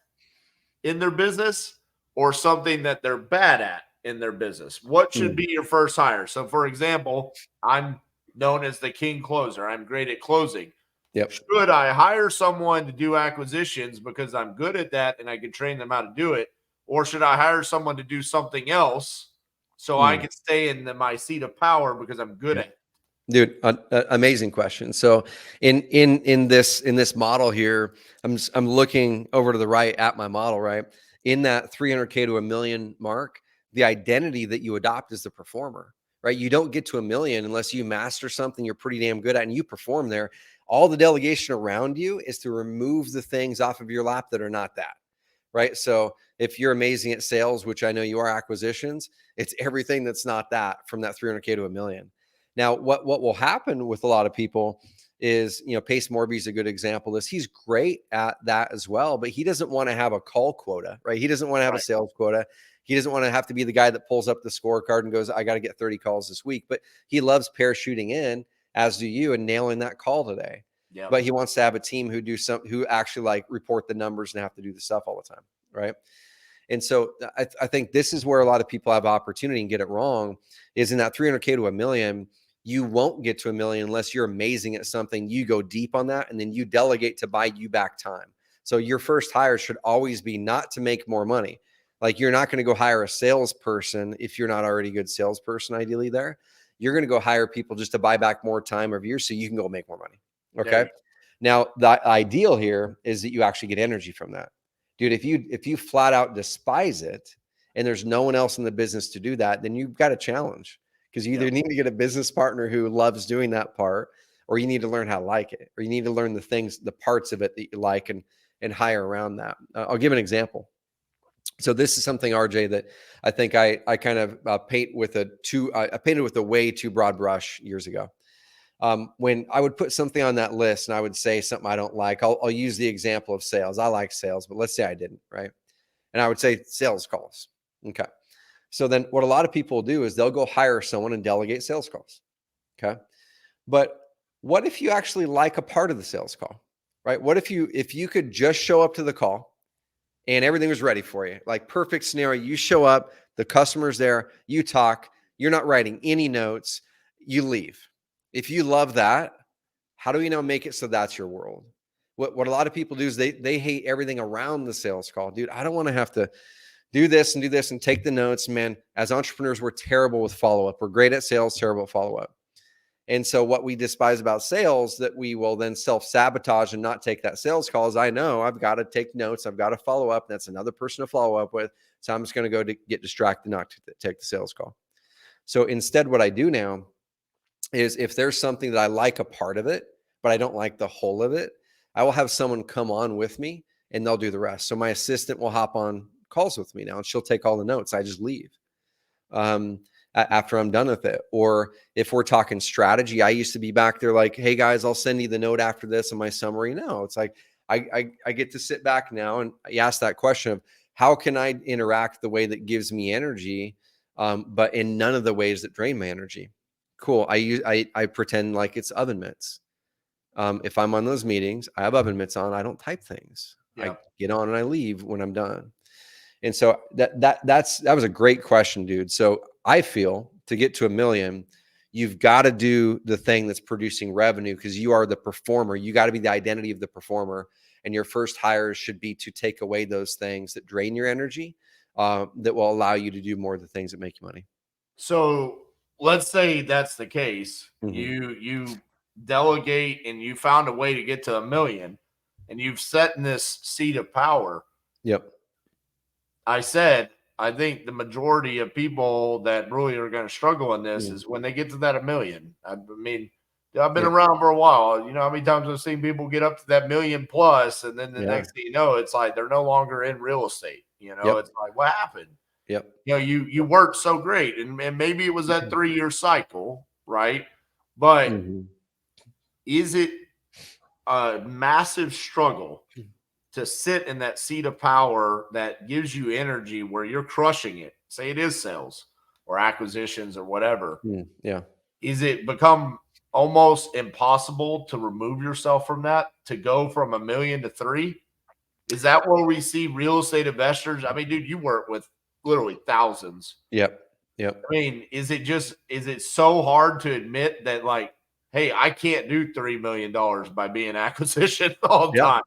in their business or something that they're bad at in their business? What should be your first hire? So, for example, I'm known as the king closer. I'm great at closing. Yep. Should I hire someone to do acquisitions because I'm good at that and I can train them how to do it? Or should I hire someone to do something else so I can stay in my seat of power because I'm good at it? Dude, amazing question. So in this model here, I'm looking over to the right at my model, right? In that 300K to $1 million mark, the identity that you adopt is the performer, right? You don't get to $1 million unless you master something you're pretty damn good at and you perform there. All the delegation around you is to remove the things off of your lap that are not that, right? So if you're amazing at sales, which I know you are, acquisitions, it's everything that's not that from that 300K to $1 million. Now, what will happen with a lot of people is, Pace Morby is a good example. He's great at that as well, but he doesn't want to have a call quota, right? He doesn't want to have a sales quota. He doesn't want to have to be the guy that pulls up the scorecard and goes, I got to get 30 calls this week. But he loves parachuting in, as do you, and nailing that call today. Yep. But he wants to have a team who actually like report the numbers and have to do the stuff all the time, right? And so I think this is where a lot of people have opportunity and get it wrong, is in that 300K to $1 million. You won't get to $1 million unless you're amazing at something. You go deep on that and then you delegate to buy you back time. So your first hire should always be not to make more money. Like, you're not going to go hire a salesperson if you're not already a good salesperson, ideally there. You're going to go hire people just to buy back more time of yours so you can go make more money. Okay. Now, the ideal here is that you actually get energy from that. Dude, if you flat out despise it and there's no one else in the business to do that, then you've got a challenge. Because you either need to get a business partner who loves doing that part, or you need to learn how to like it, or you need to learn the parts of it that you like and hire around that. I'll give an example. So this is something, RJ, that I think I kind of painted with a way too broad brush years ago. When I would put something on that list and I would say something I don't like, I'll use the example of sales. I like sales, but let's say I didn't, right? And I would say sales calls. Okay. So then what a lot of people do is they'll go hire someone and delegate sales calls. Okay. But what if you actually like a part of the sales call, right? What if you could just show up to the call and everything was ready for you? Like, perfect scenario. You show up, the customer's there, you talk, you're not writing any notes, you leave. If you love that, how do we now make it so that's your world? What a lot of people do is they hate everything around the sales call. Dude, I don't want to have to do this and take the notes. Man, as entrepreneurs, we're terrible with follow-up. We're great at sales, terrible at follow-up. And so what we despise about sales that we will then self-sabotage and not take that sales call is, I know I've got to take notes. I've got to follow up. That's another person to follow up with. So I'm just going to go to get distracted, not to take the sales call. So instead, what I do now is, if there's something that I like a part of it, but I don't like the whole of it, I will have someone come on with me and they'll do the rest. So my assistant will hop on calls with me now and she'll take all the notes. I just leave after I'm done with it. Or if we're talking strategy, I used to be back there like, hey guys, I'll send you the note after this and my summary. No, it's like, I get to sit back now and you ask that question of, how can I interact the way that gives me energy, but in none of the ways that drain my energy? Cool. I pretend like it's oven mitts. If I'm on those meetings, I have oven mitts on. I don't type things. I get on and I leave when I'm done. And so that was a great question, dude. So I feel to get to $1 million, you've got to do the thing that's producing revenue, because you are the performer. You got to be the identity of the performer. And your first hires should be to take away those things that drain your energy, that will allow you to do more of the things that make you money. So let's say that's the case. You delegate and you found a way to get to 1 million, and you've set in this seat of power. Yep. I think the majority of people that really are going to struggle in this is when they get to that 1 million. I mean, I've been around for a while. You know how many times I've seen people get up to that 1 million plus, and then the next thing you know, it's like they're no longer in real estate. You know, it's like, what happened? Yep. You know, you worked so great, and maybe it was that 3-year cycle, right? But is it a massive struggle to sit in that seat of power that gives you energy where you're crushing it? Say it is sales or acquisitions or whatever. Yeah. Is it become almost impossible to remove yourself from that, to go from 1 million to 3? Is that where we see real estate investors? I mean, dude, you work with literally thousands. Yep. I mean, is it so hard to admit that, like, hey, I can't do $3 million by being acquisition all the time?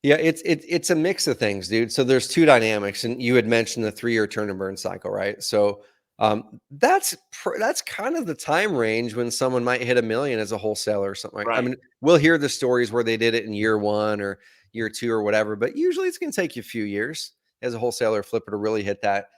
Yeah, it's a mix of things, dude. So there's two dynamics, and you had mentioned the 3-year turn and burn cycle, right? So that's kind of the time range when someone might hit 1 million as a wholesaler or something. Right? I mean, we'll hear the stories where they did it in year 1 or year 2 or whatever, but usually it's going to take you a few years as a wholesaler flipper to really hit that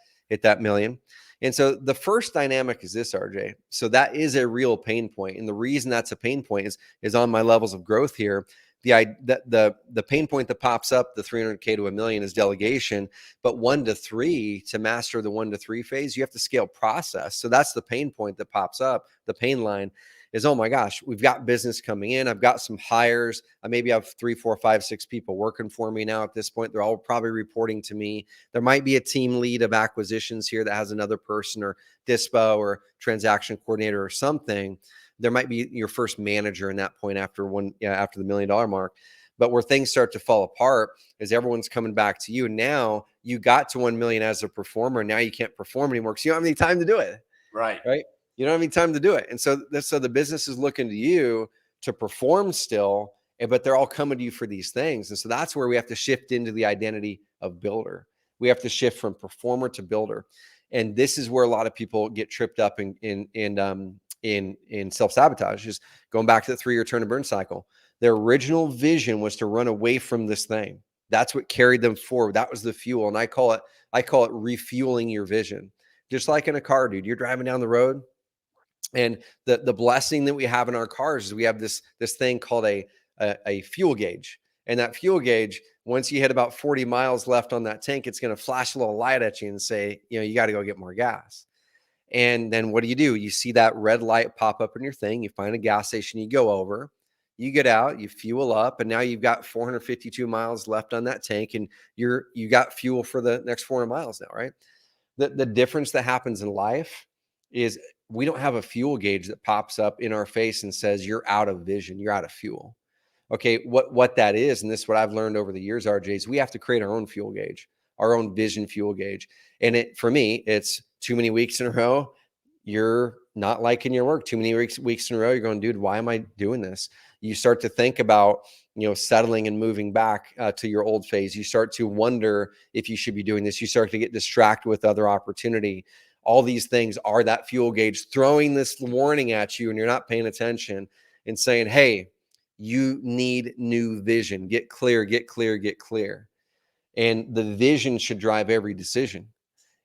million. And so the first dynamic is this, RJ. So that is a real pain point, and the reason that's a pain point is on my levels of growth here. The pain point that pops up, the 300K to 1 million, is delegation, but 1 to 3, to master the 1 to 3 phase, you have to scale process. So that's the pain point that pops up. The pain line is, oh my gosh, we've got business coming in. I've got some hires. I maybe have 3, 4, 5, 6 people working for me now at this point. They're all probably reporting to me. There might be a team lead of acquisitions here that has another person, or dispo or transaction coordinator or something. There might be your first manager in that point after the $1 million mark. But where things start to fall apart is everyone's coming back to you. Now you got to 1 million as a performer. Now you can't perform anymore because you don't have any time to do it. Right. You don't have any time to do it. And so the business is looking to you to perform still, but they're all coming to you for these things. And so that's where we have to shift into the identity of builder. We have to shift from performer to builder. And this is where a lot of people get tripped up in self-sabotage, is going back to the 3-year turn and burn cycle. Their original vision was to run away from this thing. That's what carried them forward. That was the fuel. And I call it refueling your vision. Just like in a car, dude, you're driving down the road, and the blessing that we have in our cars is we have this thing called a fuel gauge. And that fuel gauge, once you hit about 40 miles left on that tank, it's going to flash a little light at you and say, you got to go get more gas. And then what do? You see that red light pop up in your thing. You find a gas station, you go over, you get out, you fuel up, and now you've got 452 miles left on that tank, and you got fuel for the next 400 miles now, right? The difference that happens in life is we don't have a fuel gauge that pops up in our face and says you're out of vision, you're out of fuel. Okay, what that is, and this is what I've learned over the years, RJ, is we have to create our own fuel gauge, our own vision fuel gauge. And for me, it's too many weeks in a row you're not liking your work. Too many weeks in a row you're going, dude, why am I doing this? You start to think about settling and moving back to your old phase. You start to wonder if you should be doing this. You start to get distracted with other opportunity. All these things are that fuel gauge throwing this warning at you, and you're not paying attention and saying, hey, you need new vision. Get clear, get clear, get clear. And the vision should drive every decision.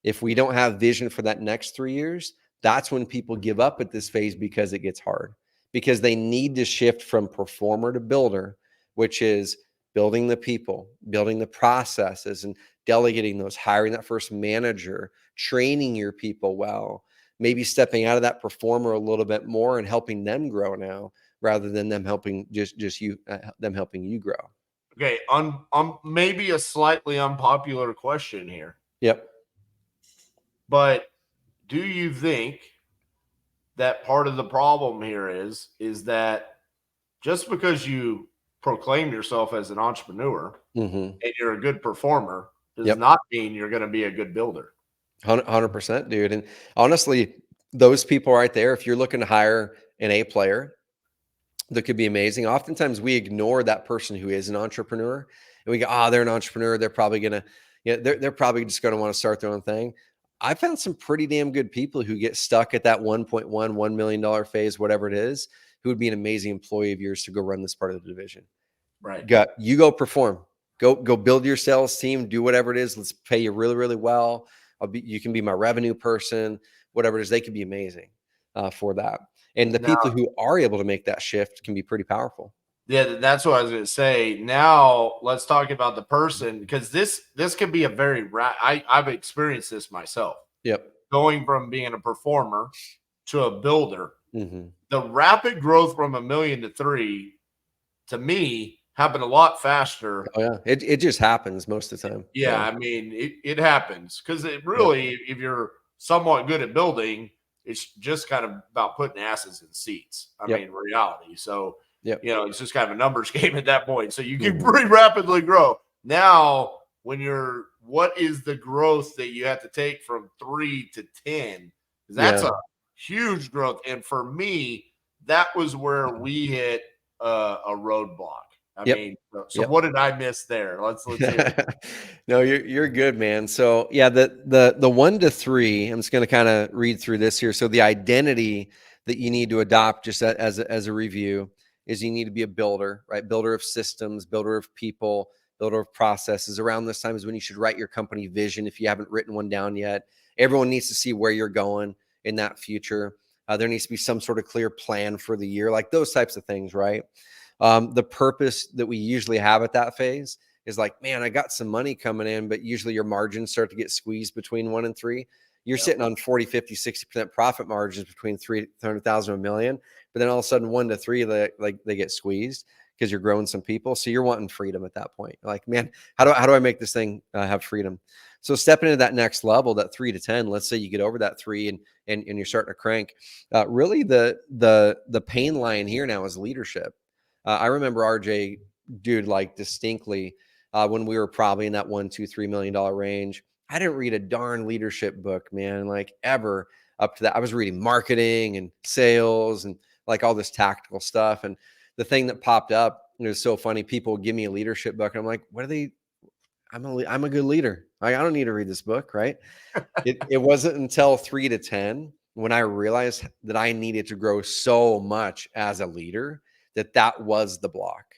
If we don't have vision for that next 3 years, that's when people give up at this phase, because it gets hard, because they need to shift from performer to builder, which is building the people, building the processes, and delegating those, hiring that first manager, training your people well, maybe stepping out of that performer a little bit more and helping them grow now, rather than them helping them helping you grow. Okay, maybe a slightly unpopular question here. Yep. But do you think that part of the problem here is that just because you proclaim yourself as an entrepreneur and you're a good performer does not mean you're going to be a good builder? 100%, dude. And honestly, those people right there, if you're looking to hire an A player that could be amazing, oftentimes we ignore that person who is an entrepreneur, and we go, they're an entrepreneur, they're probably going to they're probably just going to want to start their own thing. I found some pretty damn good people who get stuck at that $1.1 million phase, whatever it is, who would be an amazing employee of yours to go run this part of the division. Right. You go perform, go build your sales team, do whatever it is. Let's pay you really, really well. You can be my revenue person, whatever it is. They can be amazing for that. And the people who are able to make that shift can be pretty powerful. Yeah, that's what I was going to say. Now let's talk about the person, because this can be a very I've experienced this myself. Yep. Going from being a performer to a builder, Mm-hmm. the rapid growth from $1 million to $3 million, to me, happened a lot faster. Oh yeah, it just happens most of the time. Yeah, I mean, it happens because it really, if you're somewhat good at building, it's just kind of about putting asses in seats. I mean, reality. So, it's just kind of a numbers game at that point. So you can pretty rapidly grow. Now, what is the growth that you have to take from 3 to 10? That's a huge growth. And for me, that was where we hit a roadblock. I mean, so what did I miss there? Let's hear it. No, you're good, man. So yeah, the 1 to 3, I'm just going to kind of read through this here. So the identity that you need to adopt, just as a review, is you need to be a builder, right? Builder of systems, builder of people, builder of processes. Around this time is when you should write your company vision if you haven't written one down yet. Everyone needs to see where you're going in that future. There needs to be some sort of clear plan for the year, like those types of things, right? The purpose that we usually have at that phase is like, man, I got some money coming in, but usually your margins start to get squeezed between 1 and 3. You're sitting on 40, 50, 60% profit margins between 300,000 and $1 million. But then all of a sudden 1 to 3, they get squeezed because you're growing some people. So you're wanting freedom at that point. Like, man, how do I make this thing have freedom? So stepping into that next level, that 3 to 10, let's say you get over that 3 and you're starting to crank. Really the pain line here now is leadership. I remember RJ, dude, like distinctly when we were probably in that $1, $2, $3 million range. I didn't read a darn leadership book, man, like ever up to that. I was reading marketing and sales and like all this tactical stuff. And the thing that popped up, it was so funny. People would give me a leadership book. And I'm like, what are they? I'm a good leader. I don't need to read this book, right? It wasn't until 3 to 10 when I realized that I needed to grow so much as a leader that was the block.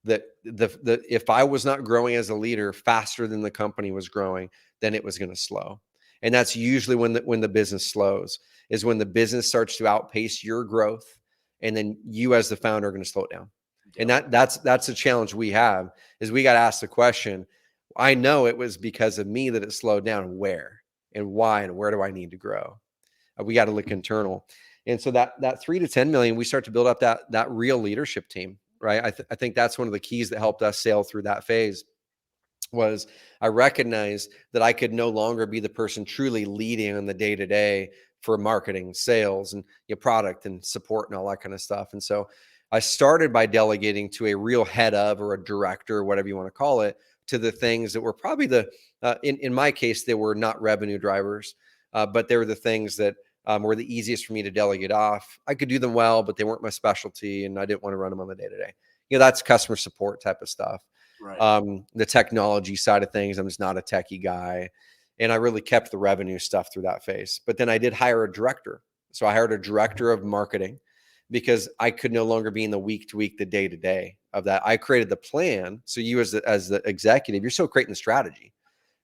That if I was not growing as a leader faster than the company was growing, then it was going to slow. And that's usually when the business slows, is when the business starts to outpace your growth, and then you as the founder are going to slow it down. And that's a challenge we have, is we got to ask the question. I know it was because of me that it slowed down. Where and why and where do I need to grow? We got to look internal. And so that 3 to 10 million, we start to build up that real leadership team, right? I think that's one of the keys that helped us sail through that phase. Was I recognized that I could no longer be the person truly leading on the day-to-day for marketing, sales, and product and support and all that kind of stuff. And so I started by delegating to a real head of, or a director, or whatever you want to call it, to the things that were probably in my case, they were not revenue drivers, but they were the things that were the easiest for me to delegate off. I could do them well, but they weren't my specialty, and I didn't want to run them on the day-to-day. That's customer support type of stuff. Right. The technology side of things, I'm just not a techie guy. And I really kept the revenue stuff through that phase. But then I did hire a director. So I hired a director of marketing because I could no longer be in the week to week, the day to day of that. I created the plan. So you as the executive, you're still creating the strategy,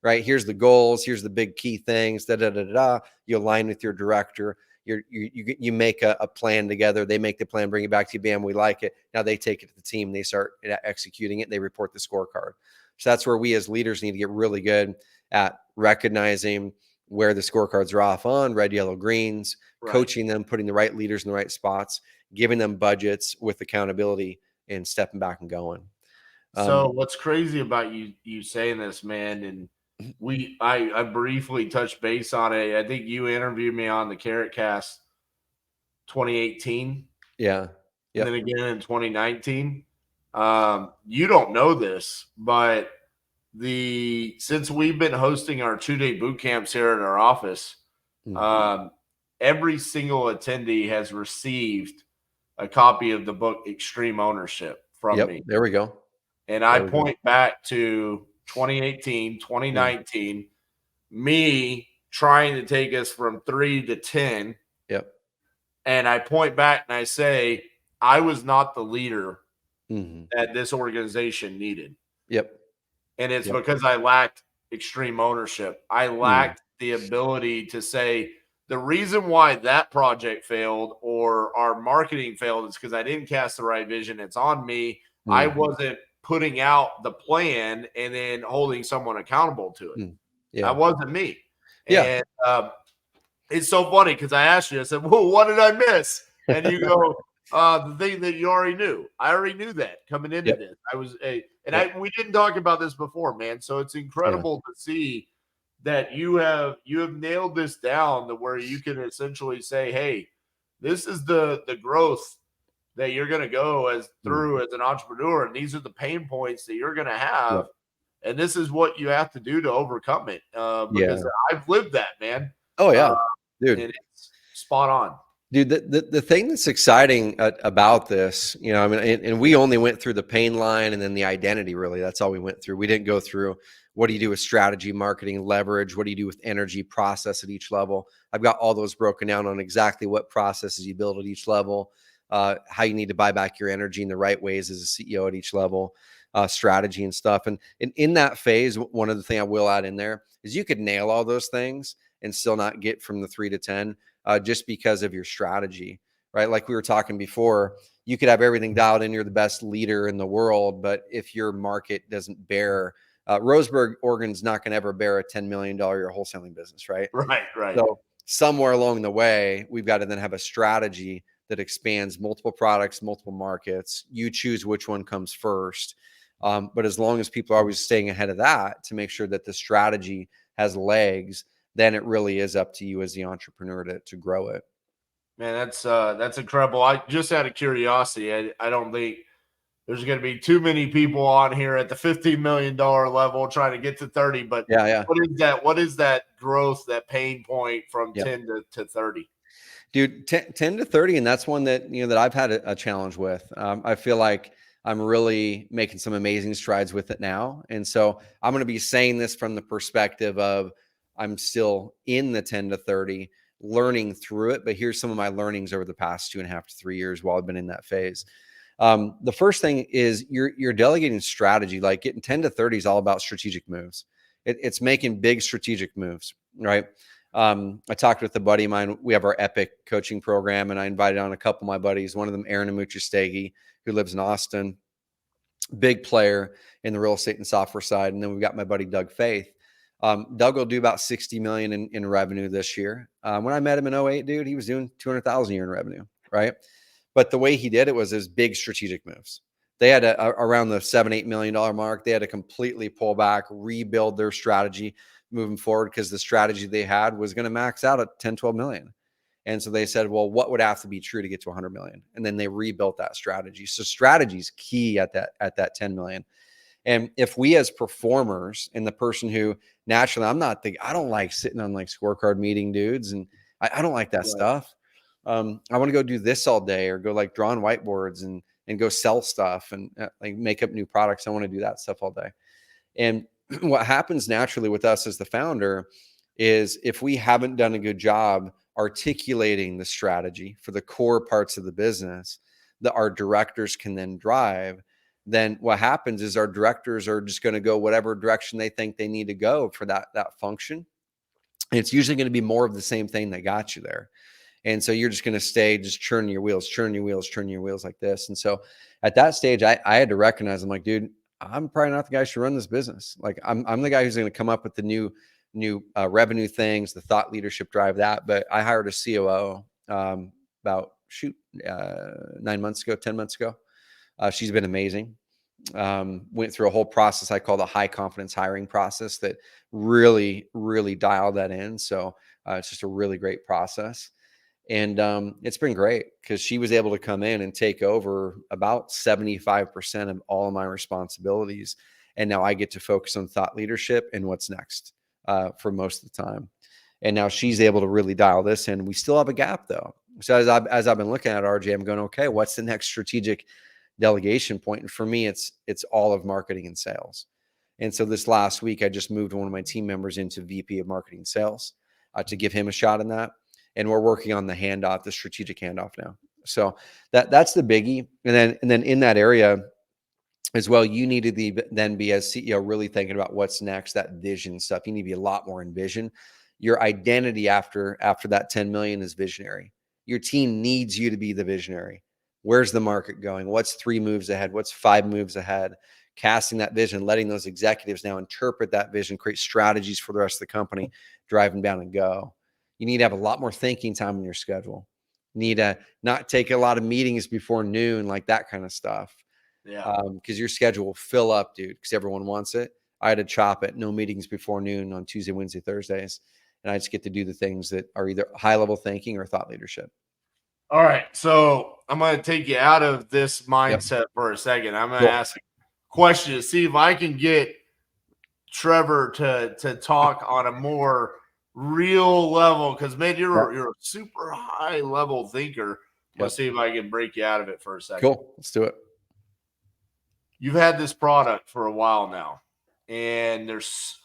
right? Here's the goals. Here's the big key things. You align with your director. You make a plan together. They make the plan, bring it back to you. Bam, we like it. Now they take it to the team. They start executing it. They report the scorecard. So that's where we as leaders need to get really good at recognizing where the scorecards are off on, red, yellow, greens, coaching them, putting the right leaders in the right spots, giving them budgets with accountability, and stepping back and going. So what's crazy about you saying this, man, and I briefly touched base on it. I think you interviewed me on the Carrot Cast 2018. Yeah. And then again in 2019. You don't know this, but since we've been hosting our 2-day boot camps here at our office, every single attendee has received a copy of the book Extreme Ownership from me. There we go. And I point back to 2018, 2019, me trying to take us from 3 to 10. Yep. And I point back and I say, I was not the leader that this organization needed. Yep. And it's Yep. because I lacked extreme ownership. I Mm. lacked the ability to say, the reason why that project failed or our marketing failed is because I didn't cast the right vision. It's on me. I wasn't putting out the plan and then holding someone accountable to it. Yeah. That wasn't me. Yeah. And it's so funny because I asked you, I said, well, what did I miss? And you go, the thing that you already knew. I already knew that coming into Yep. this. I was we didn't talk about this before, man. So it's incredible to see that you have nailed this down to where you can essentially say, hey, this is the growth that you're going to go as through as an entrepreneur, and these are the pain points that you're going to have, and this is what you have to do to overcome it. Because I've lived that, man. Oh yeah, dude. And it's spot on. Dude, the thing that's exciting about this, you know, I mean, and we only went through the pain line and then the identity, really. That's all we went through. We didn't go through what do you do with strategy, marketing, leverage? What do you do with energy, process at each level? I've got all those broken down on exactly what processes you build at each level, how you need to buy back your energy in the right ways as a CEO at each level, strategy and stuff. And in that phase, one of the things I will add in there is you could nail all those things and still not get from the 3 to 10. Just because of your strategy, right? Like we were talking before, you could have everything dialed in. You're the best leader in the world, but if your market doesn't bear, Roseburg, Oregon's not going to ever bear a $10 million year wholesaling business, right? Right. So somewhere along the way, we've got to then have a strategy that expands multiple products, multiple markets. You choose which one comes first. But as long as people are always staying ahead of that to make sure that the strategy has legs, then it really is up to you as the entrepreneur to grow it. Man, that's incredible. I just out of curiosity, I don't think there's going to be too many people on here at the $15 million level trying to get to 30. But yeah. What is that growth, that pain point from 10 to 30? Dude, 10 to 30. And that's one that, you know, that I've had a challenge with. I feel like I'm really making some amazing strides with it now. And so I'm going to be saying this from the perspective of I'm still in the 10 to 30, learning through it. But here's some of my learnings over the past 2.5 to 3 years while I've been in that phase. The first thing is you're delegating strategy. Like getting 10 to 30 is all about strategic moves. It's making big strategic moves, right? I talked with a buddy of mine. We have our Epic coaching program, and I invited on a couple of my buddies. One of them, Aaron Amuchastegi, who lives in Austin, big player in the real estate and software side. And then we've got my buddy Doug Faith. Doug will do about 60 million in revenue this year. When I met him in 08, dude, he was doing 200,000 a year in revenue, right? But the way he did it was his big strategic moves. They had around the $7-8 million mark. They had to completely pull back, rebuild their strategy moving forward because the strategy they had was going to max out at 10-12 million. And so they said, well, what would have to be true to get to 100 million? And then they rebuilt that strategy. So strategy is key at that 10 million. And if we as performers, and the person who naturally, I don't like sitting on like scorecard meeting dudes, and I don't like that stuff. I want to go do this all day, or go like draw on whiteboards and go sell stuff and like make up new products. I want to do that stuff all day. And what happens naturally with us as the founder is if we haven't done a good job articulating the strategy for the core parts of the business that our directors can then drive, then what happens is our directors are just going to go whatever direction they think they need to go for that function. And it's usually going to be more of the same thing that got you there. And so you're just going to stay just churning your wheels like this. And so at that stage, I had to recognize, I'm like, dude, I'm probably not the guy who should run this business. Like I'm the guy who's going to come up with the new revenue things, the thought leadership, drive that. But I hired a COO about 10 months ago. She's been amazing. Went through a whole process I call the high confidence hiring process that really, really dialed that in. So it's just a really great process. And it's been great because she was able to come in and take over about 75% of all of my responsibilities. And now I get to focus on thought leadership and what's next for most of the time. And now she's able to really dial this in. We still have a gap though. So as I've been looking at RJ, I'm going, okay, what's the next strategic delegation point? And for me, it's all of marketing and sales. And so this last week, I just moved one of my team members into VP of marketing sales to give him a shot in that. And we're working on the handoff, the strategic handoff now. So that's the biggie. And then in that area as well, you need to then be as CEO really thinking about what's next, that vision stuff. You need to be a lot more in vision. Your identity after that 10 million is visionary. Your team needs you to be the visionary. Where's the market going? What's 3 moves ahead? What's 5 moves ahead? Casting that vision, letting those executives now interpret that vision, create strategies for the rest of the company, driving down and go. You need to have a lot more thinking time in your schedule. You need to not take a lot of meetings before noon, like that kind of stuff. Yeah. Because your schedule will fill up, dude, because everyone wants it. I had to chop it, no meetings before noon on Tuesday, Wednesday, Thursdays. And I just get to do the things that are either high level thinking or thought leadership. All right. So I'm going to take you out of this mindset for a second. I'm going to ask a question to see if I can get Trevor to talk on a more real level. Because, man, you're a super high level thinker. Let's see if I can break you out of it for a second. Cool. Let's do it. You've had this product for a while now, and there's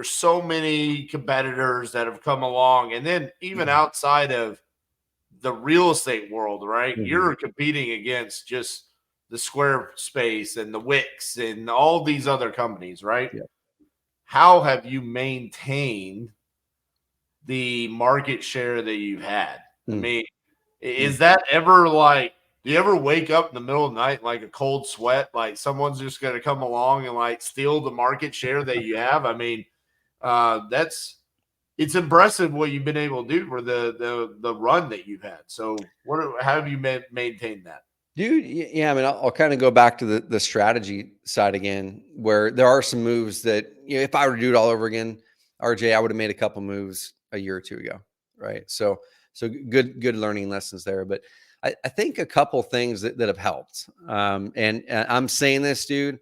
so many competitors that have come along, and then even outside of the real estate world, right? Mm-hmm. You're competing against just the Squarespace and the Wix and all these other companies, right? Yeah. How have you maintained the market share that you've had? I mean, is that ever like, do you ever wake up in the middle of the night like a cold sweat, like someone's just going to come along and like steal the market share that you have? I mean, it's impressive what you've been able to do for the run that you've had. So how have you maintained that? Dude, yeah, I mean, I'll kind of go back to the strategy side again, where there are some moves that, if I were to do it all over again, RJ, I would have made a couple moves a year or two ago, right? So good learning lessons there. But I think a couple things that have helped. And I'm saying this, dude,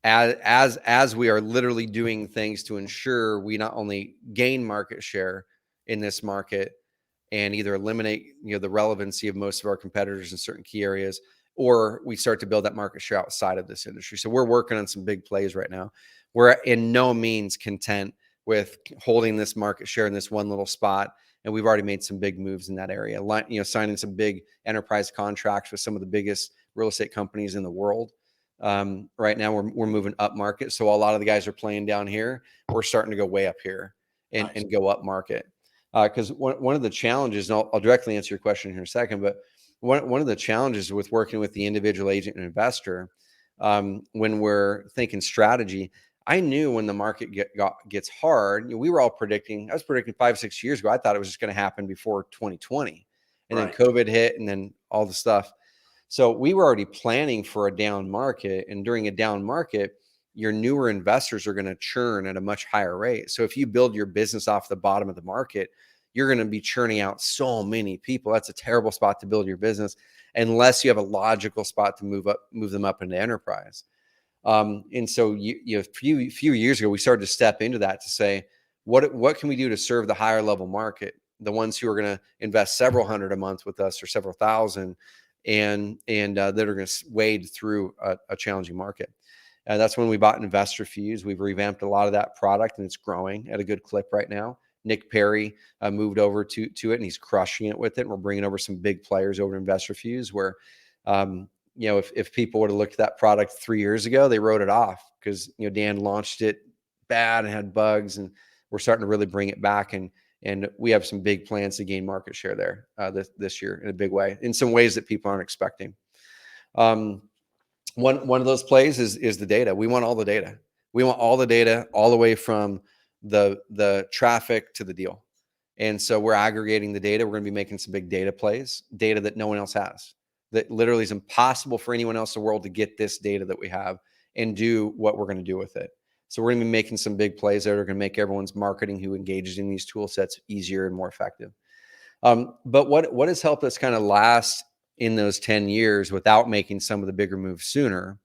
as we are literally doing things to ensure we not only gain market share in this market and either eliminate the relevancy of most of our competitors in certain key areas, or we start to build that market share outside of this industry. So we're working on some big plays right now. We're in no means content with holding this market share in this one little spot. And we've already made some big moves in that area, signing some big enterprise contracts with some of the biggest real estate companies in the world. Right now we're moving up market. So a lot of the guys are playing down here. We're starting to go way up here and go up market. Because one of the challenges, and I'll directly answer your question here in a second, but one of the challenges with working with the individual agent and investor, when we're thinking strategy, I knew when the market gets hard, we were all predicting, I was predicting 5-6 years ago, I thought it was just going to happen before 2020. And then COVID hit and then all the stuff. So we were already planning for a down market. And during a down market, your newer investors are going to churn at a much higher rate. So if you build your business off the bottom of the market, you're going to be churning out so many people. That's a terrible spot to build your business unless you have a logical spot to move them up into enterprise. And so a few years ago, we started to step into that to say, what can we do to serve the higher level market? The ones who are going to invest several hundred a month with us or several thousand and that are going to wade through a challenging market. That's when we bought Investor Fuse. We've revamped a lot of that product and it's growing at a good clip right now. Nick Perry moved over to it and he's crushing it with it. And we're bringing over some big players over to Investor Fuse where, if people would have looked at that product 3 years ago, they wrote it off because, Dan launched it bad and had bugs, and we're starting to really bring it back. And we have some big plans to gain market share there this year in a big way, in some ways that people aren't expecting. One of those plays is the data. We want all the data. We want all the data all the way from the traffic to the deal. And so we're aggregating the data. We're going to be making some big data plays, data that no one else has, that literally is impossible for anyone else in the world to get this data that we have and do what we're going to do with it. So we're going to be making some big plays that are going to make everyone's marketing who engages in these tool sets easier and more effective. But what has helped us kind of last in those 10 years without making some of the bigger moves sooner?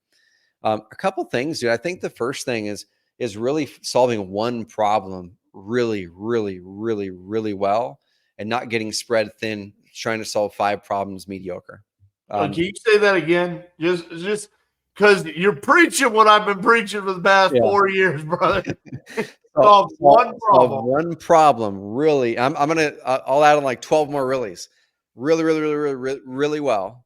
A couple things, dude. I think the first thing is really solving one problem really, really, really, really well and not getting spread thin, trying to solve 5 problems mediocre. Can you say that again? Just because you're preaching what I've been preaching for the past 4 years, brother. Solve one problem. One problem, really. I'll add on like 12 more reallys. Really well,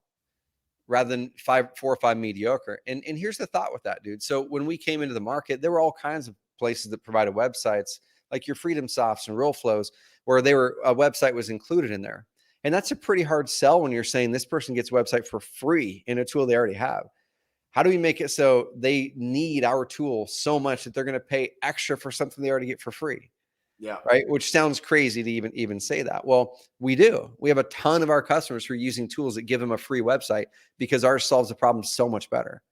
rather than 4 or 5 mediocre. And here's the thought with that, dude. So when we came into the market, there were all kinds of places that provided websites like your Freedom Softs and Real Flows, where a website was included in there. And that's a pretty hard sell when you're saying this person gets a website for free in a tool they already have. How do we make it so they need our tool so much that they're going to pay extra for something they already get for free? Yeah. Right. Which sounds crazy to even say that. Well, we do. We have a ton of our customers who are using tools that give them a free website because ours solves the problem so much better.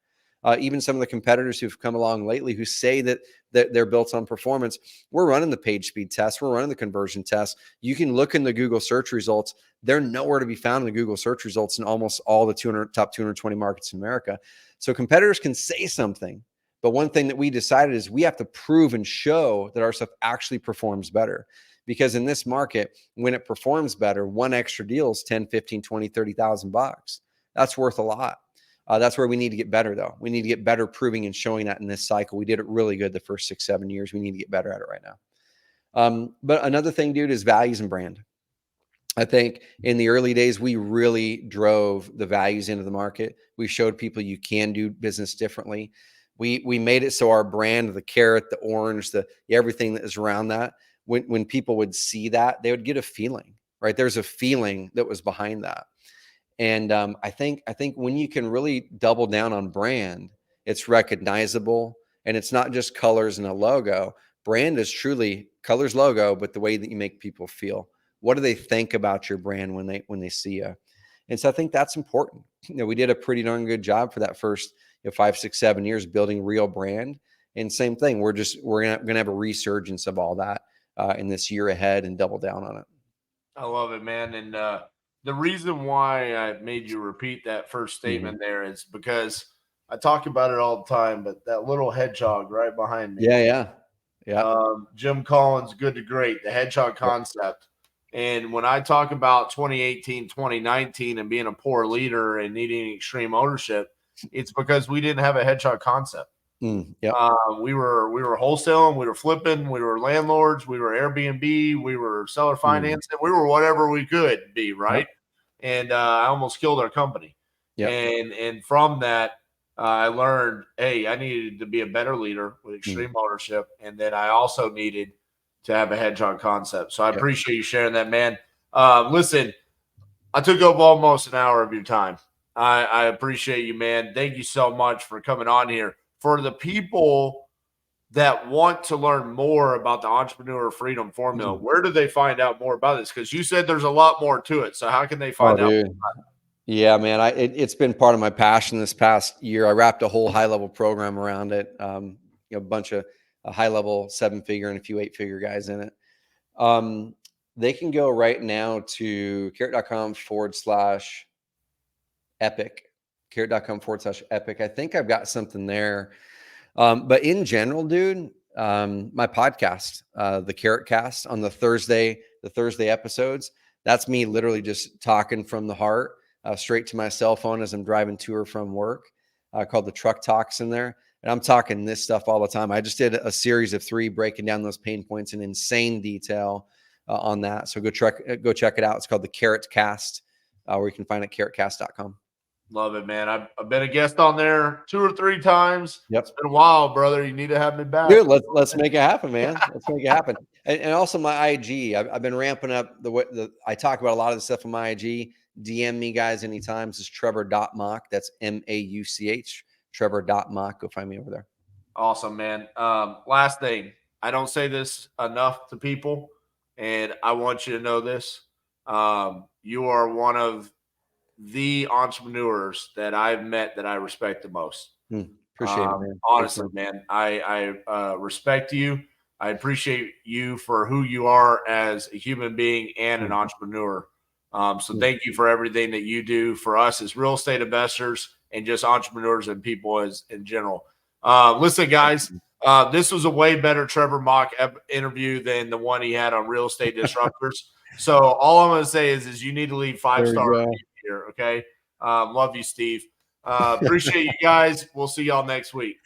Even some of the competitors who've come along lately who say that they're built on performance, we're running the page speed test, we're running the conversion test. You can look in the Google search results. They're nowhere to be found in the Google search results in almost all the top 220 markets in America. So competitors can say something, but one thing that we decided is we have to prove and show that our stuff actually performs better. Because in this market, when it performs better, one extra deal is 10, 15, 20, 30,000 bucks. That's worth a lot. That's where we need to get better, though. We need to get better proving and showing that in this cycle. We did it really good the first 6, 7 years. We need to get better at it right now. But another thing, dude, is values and brand. I think in the early days, we really drove the values into the market. We showed people you can do business differently. We made it so our brand, the carrot, the orange, everything that is around that, when people would see that, they would get a feeling, right? There's a feeling that was behind that. And I think when you can really double down on brand, it's recognizable, and it's not just colors and a logo. Brand is truly colors, logo, but the way that you make people feel. What do they think about your brand when they see you? And so I think that's important. We did a pretty darn good job for that first 5, 6, 7 years building real brand. And same thing, we're gonna have a resurgence of all that in this year ahead and double down on it. I love it, man. And the reason why I made you repeat that first statement there is because I talk about it all the time, but that little hedgehog right behind me. Yeah. Jim Collins, Good to Great, the hedgehog concept. And when I talk about 2018, 2019 and being a poor leader and needing extreme ownership, it's because we didn't have a hedgehog concept. We were wholesaling, we were flipping, we were landlords, we were Airbnb, we were seller financing, we were whatever we could be, right? And I almost killed our company. And from that, I learned, hey, I needed to be a better leader with extreme ownership, and then I also needed to have a hedgehog concept. So I appreciate you sharing that, man. Listen, I took up almost an hour of your time. I appreciate you, man. Thank you so much for coming on here. For the people that want to learn more about the Entrepreneur Freedom Formula, where do they find out more about this? Because you said there's a lot more to it. So how can they find out? Yeah, man, it's been part of my passion this past year. I wrapped a whole high-level program around it. A bunch of high-level 7-figure and a few 8-figure guys in it. They can go right now to carrot.com/epic. Carrot.com/epic. I think I've got something there. But in general, dude, my podcast, the Carrot Cast on the Thursday episodes, that's me literally just talking from the heart, straight to my cell phone as I'm driving to or from work, called the Truck Talks in there. And I'm talking this stuff all the time. I just did a series of 3 breaking down those pain points in insane detail on that. So go check it out. It's called the Carrot Cast, where you can find it at carrotcast.com. Love it, man. I've been a guest on there 2 or 3 times. It's been a while, brother. You need to have me back. Dude, let's make it happen, man. Let's make it happen. And also my IG. I've been ramping up I talk about a lot of the stuff on my IG. DM me, guys, anytime. This is Trevor.Mauch. That's MAUCH. Trevor.Mauch. Go find me over there. Awesome, man. Last thing. I don't say this enough to people, and I want you to know this. You are one of the entrepreneurs that I've met that I respect the most. Appreciate it, man. Honestly, man, I respect you. I appreciate you for who you are as a human being and an entrepreneur. So thank you for everything that you do for us as real estate investors and just entrepreneurs and people in general. Listen, guys, this was a way better Trevor Mauch interview than the one he had on Real Estate Disruptors. So all I'm going to say is you need to leave 5-star review here. Okay. Love you, Steve. Appreciate you guys. We'll see y'all next week.